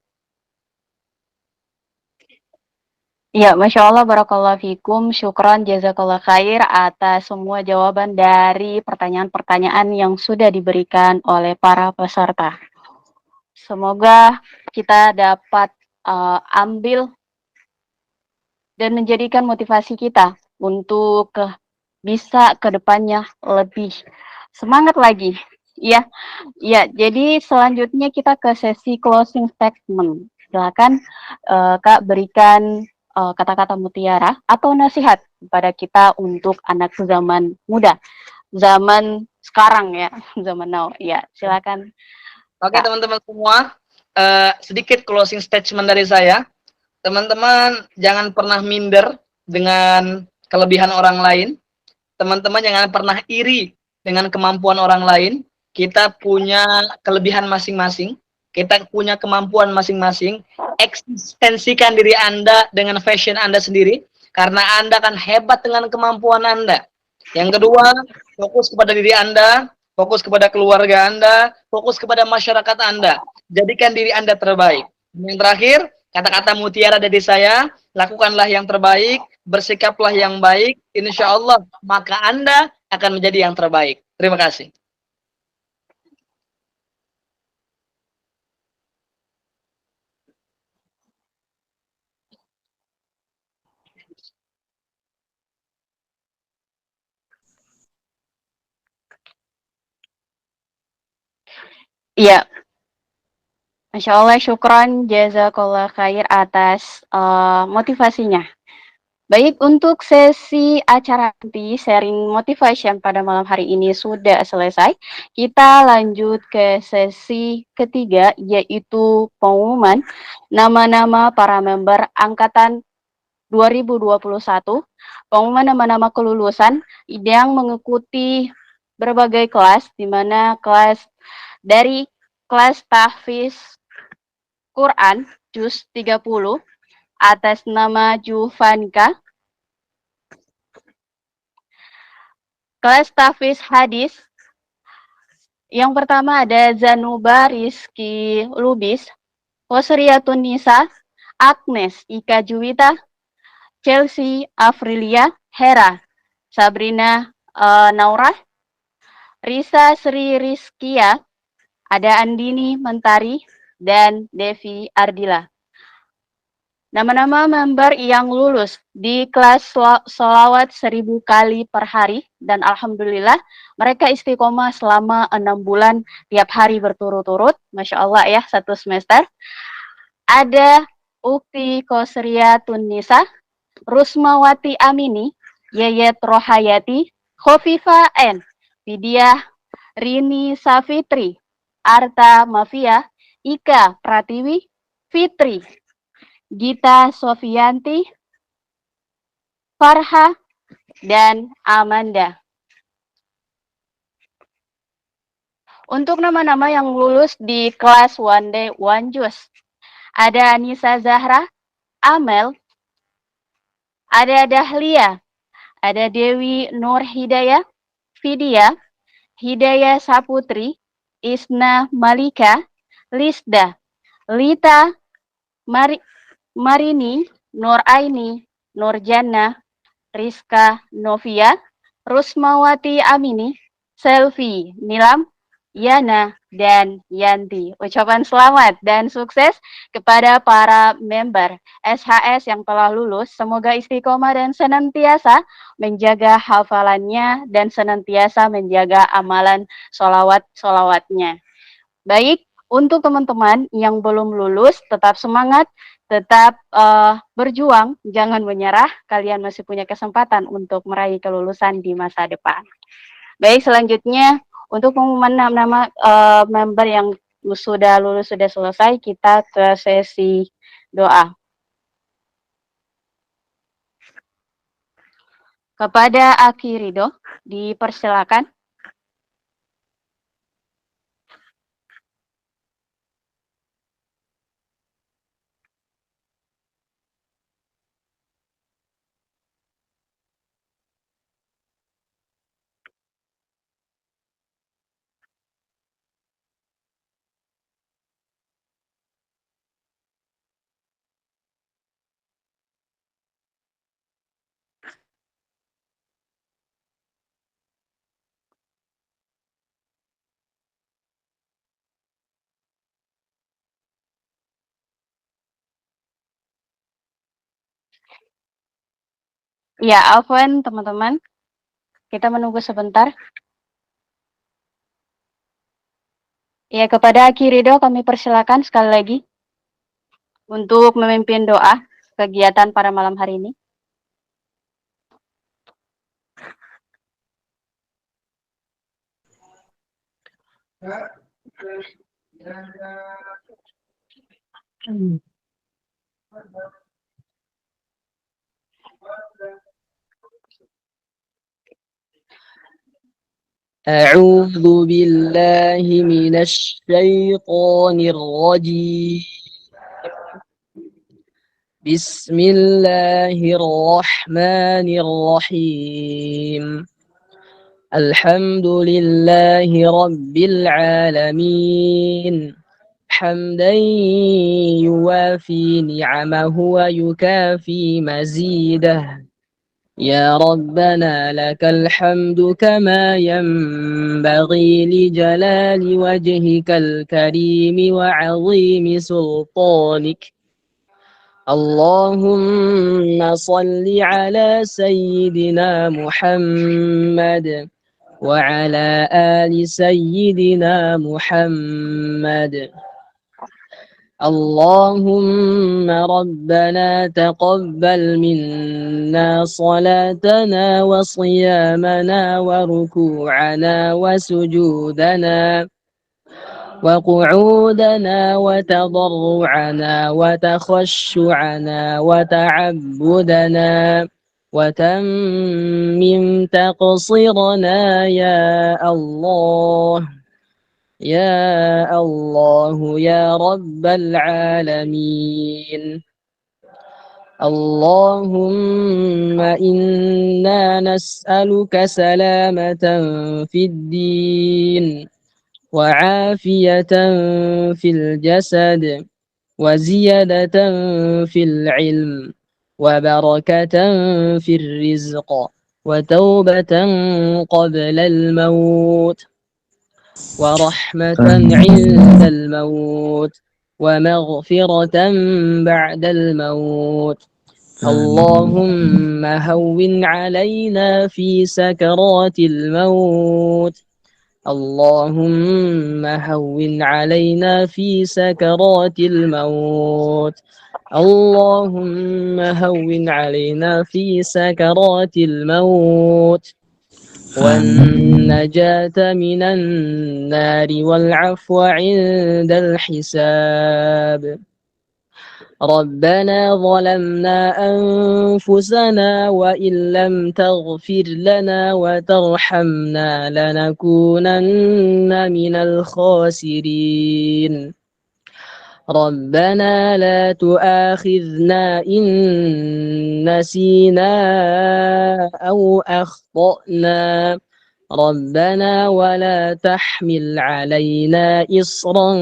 Ya, Masya Allah, Barakallahu Fikum, syukran, jazakallah khair atas semua jawaban dari pertanyaan-pertanyaan yang sudah diberikan oleh para peserta. Semoga kita dapat ambil dan menjadikan motivasi kita untuk bisa ke depannya lebih semangat lagi. Ya, jadi selanjutnya kita ke sesi closing statement. Silakan Kak berikan kata-kata mutiara atau nasihat kepada kita untuk anak zaman muda, zaman sekarang ya, zaman now. Ya, silakan. Oke, teman-teman semua, sedikit closing statement dari saya. Teman-teman jangan pernah minder dengan kelebihan orang lain. Teman-teman jangan pernah iri dengan kemampuan orang lain. Kita punya kelebihan masing-masing. Kita punya kemampuan masing-masing. Eksistensikan diri Anda dengan fashion Anda sendiri. karena Anda kan hebat dengan kemampuan Anda. Yang kedua, fokus kepada diri Anda, fokus kepada keluarga Anda, fokus kepada masyarakat Anda. Jadikan diri Anda terbaik. Yang terakhir, kata-kata mutiara dari saya, lakukanlah yang terbaik, bersikaplah yang baik, insya Allah maka Anda akan menjadi yang terbaik. Terima kasih. Iya, Masya Allah, syukron, jazakallah khair atas motivasinya. Baik, untuk sesi acara nanti, sharing motivation pada malam hari ini sudah selesai. Kita lanjut ke sesi ketiga, yaitu pengumuman nama-nama para member Angkatan 2021, pengumuman nama-nama kelulusan yang mengikuti berbagai kelas, di mana kelas dari kelas tahfiz Quran Juz 30 atas nama Juvanka. Kelas tahfiz hadis yang pertama ada Zanuba Rizky Lubis, Wasriyatun Nisa, Agnes Ika Juwita, Chelsea Afrilia Hera, Sabrina Naurah, Risa Sri Rizkia, ada Andini Mentari, dan Devi Ardila. Nama-nama member yang lulus di kelas sholawat 1000 kali per hari, dan alhamdulillah mereka istiqomah selama 6 bulan tiap hari berturut-turut, Masya Allah ya, 1 semester. Ada Ukti Kosria Tunisa, Rusmawati Amini, Yeyet Rohayati, Khofifa N, Vidya Rini Safitri, Arta Mafia, Ika Pratiwi, Fitri, Gita Sofianti, Farha, dan Amanda. Untuk nama-nama yang lulus di kelas One Day One Juz, ada Anissa Zahra, Amel, ada Dahlia, ada Dewi Nur Hidayah, Vidya, Hidayah Saputri, Isna Malika, Lisda, Lita, Marini, Nur Aini, Nur Jannah, Rizka Novia, Rusmawati Amini, Selvi Nilam, Yana, dan Yanti. Ucapan selamat dan sukses kepada para member SHS yang telah lulus. Semoga istiqomah dan senantiasa menjaga hafalannya dan senantiasa menjaga amalan sholawat-sholawatnya. Baik, untuk teman-teman yang belum lulus, tetap semangat, tetap berjuang, jangan menyerah. Kalian masih punya kesempatan untuk meraih kelulusan di masa depan. Baik, selanjutnya untuk pengumuman nama-nama member yang sudah lulus, sudah selesai, kita ke sesi doa. Kepada Aki Ridho, dipersilakan. Ya, afwan teman-teman. Kita menunggu sebentar. Ya, kepada Aki Ridho kami persilakan sekali lagi untuk memimpin doa kegiatan pada malam hari ini. أعوذ بالله من الشيطان الرجيم بسم الله الرحمن الرحيم الحمد لله رب العالمين حمدا يوافي نعمه ويكافي مزيده يا ربنا لك الحمد كما ينبغي لجلال وجهك الكريم وعظيم سلطانك اللهم صل على سيدنا محمد وعلى آل سيدنا محمد اللهم ربنا تقبل منا صلاتنا وصيامنا وركوعنا وسجودنا وقعودنا وتضرعنا وتخشعنا وتعبدنا وتمم تقصيرنا يا الله يا الله يا رب العالمين اللهم إنا نسألك سلامة في الدين وعافية في الجسد وزيادة في العلم وبركة في الرزق وتوبة قبل الموت ورحمة عند الموت ومغفرة بعد الموت اللهم هون علينا في سكرات الموت اللهم هون علينا في سكرات الموت اللهم هون علينا في سكرات الموت والنجاة من النار والعفو عند الحساب ربنا ظلمنا أنفسنا وإن لم تغفر لنا وترحمنا لنكونن من الخاسرين ربنا لا تؤاخذنا إن نسينا أو أخطأنا ربنا ولا تحمل علينا إصرا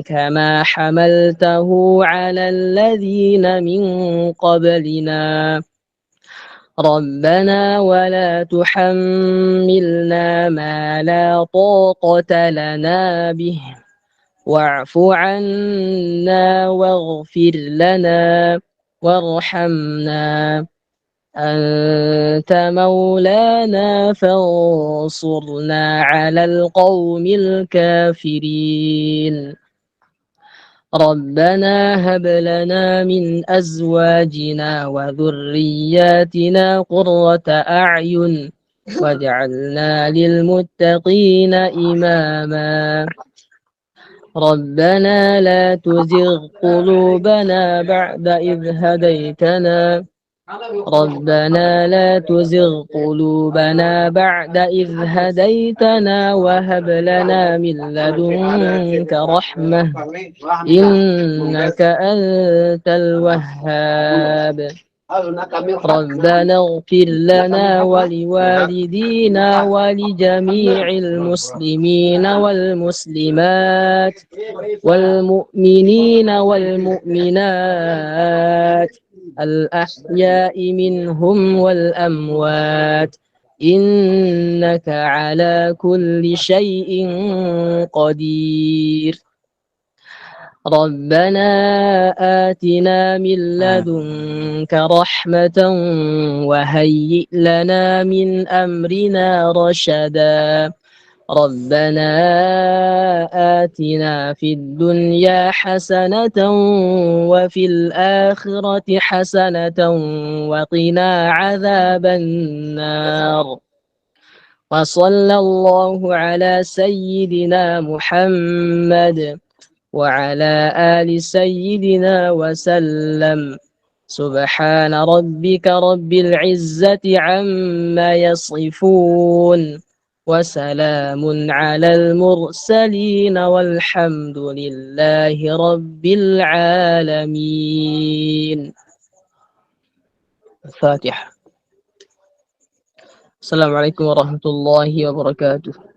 كما حملته على الذين من قبلنا ربنا ولا تحملنا ما لا طاقة لنا به واعف عنا واغفر لنا وارحمنا أنت مولانا فانصرنا على القوم الكافرين ربنا هب لنا من أزواجنا وذرياتنا قرة أعين واجعلنا للمتقين إماما ربنا لا تزغ قلوبنا بعد إذ هديتنا ربنا لا تزغ قلوبنا بعد إذ هديتنا وهب لنا من لدنك رحمة إنك أنت الوهاب ربنا اغفر لنا ولوالدينا ولجميع المسلمين والمسلمات والمؤمنين والمؤمنات الأحياء منهم والأموات إنك على كل شيء قدير ربنا آتنا من لدنك رحمة وهيئ لنا من أمرنا رشدا ربنا آتنا في الدنيا حسنة وفي الآخرة حسنة وقنا عذاب النار وصلى الله على سيدنا محمد وعلى آل سيدنا وسلم سبحان ربك رب العزة عما يصفون وسلام على المرسلين والحمد لله رب العالمين الفاتحة. السلام عليكم ورحمة الله وبركاته.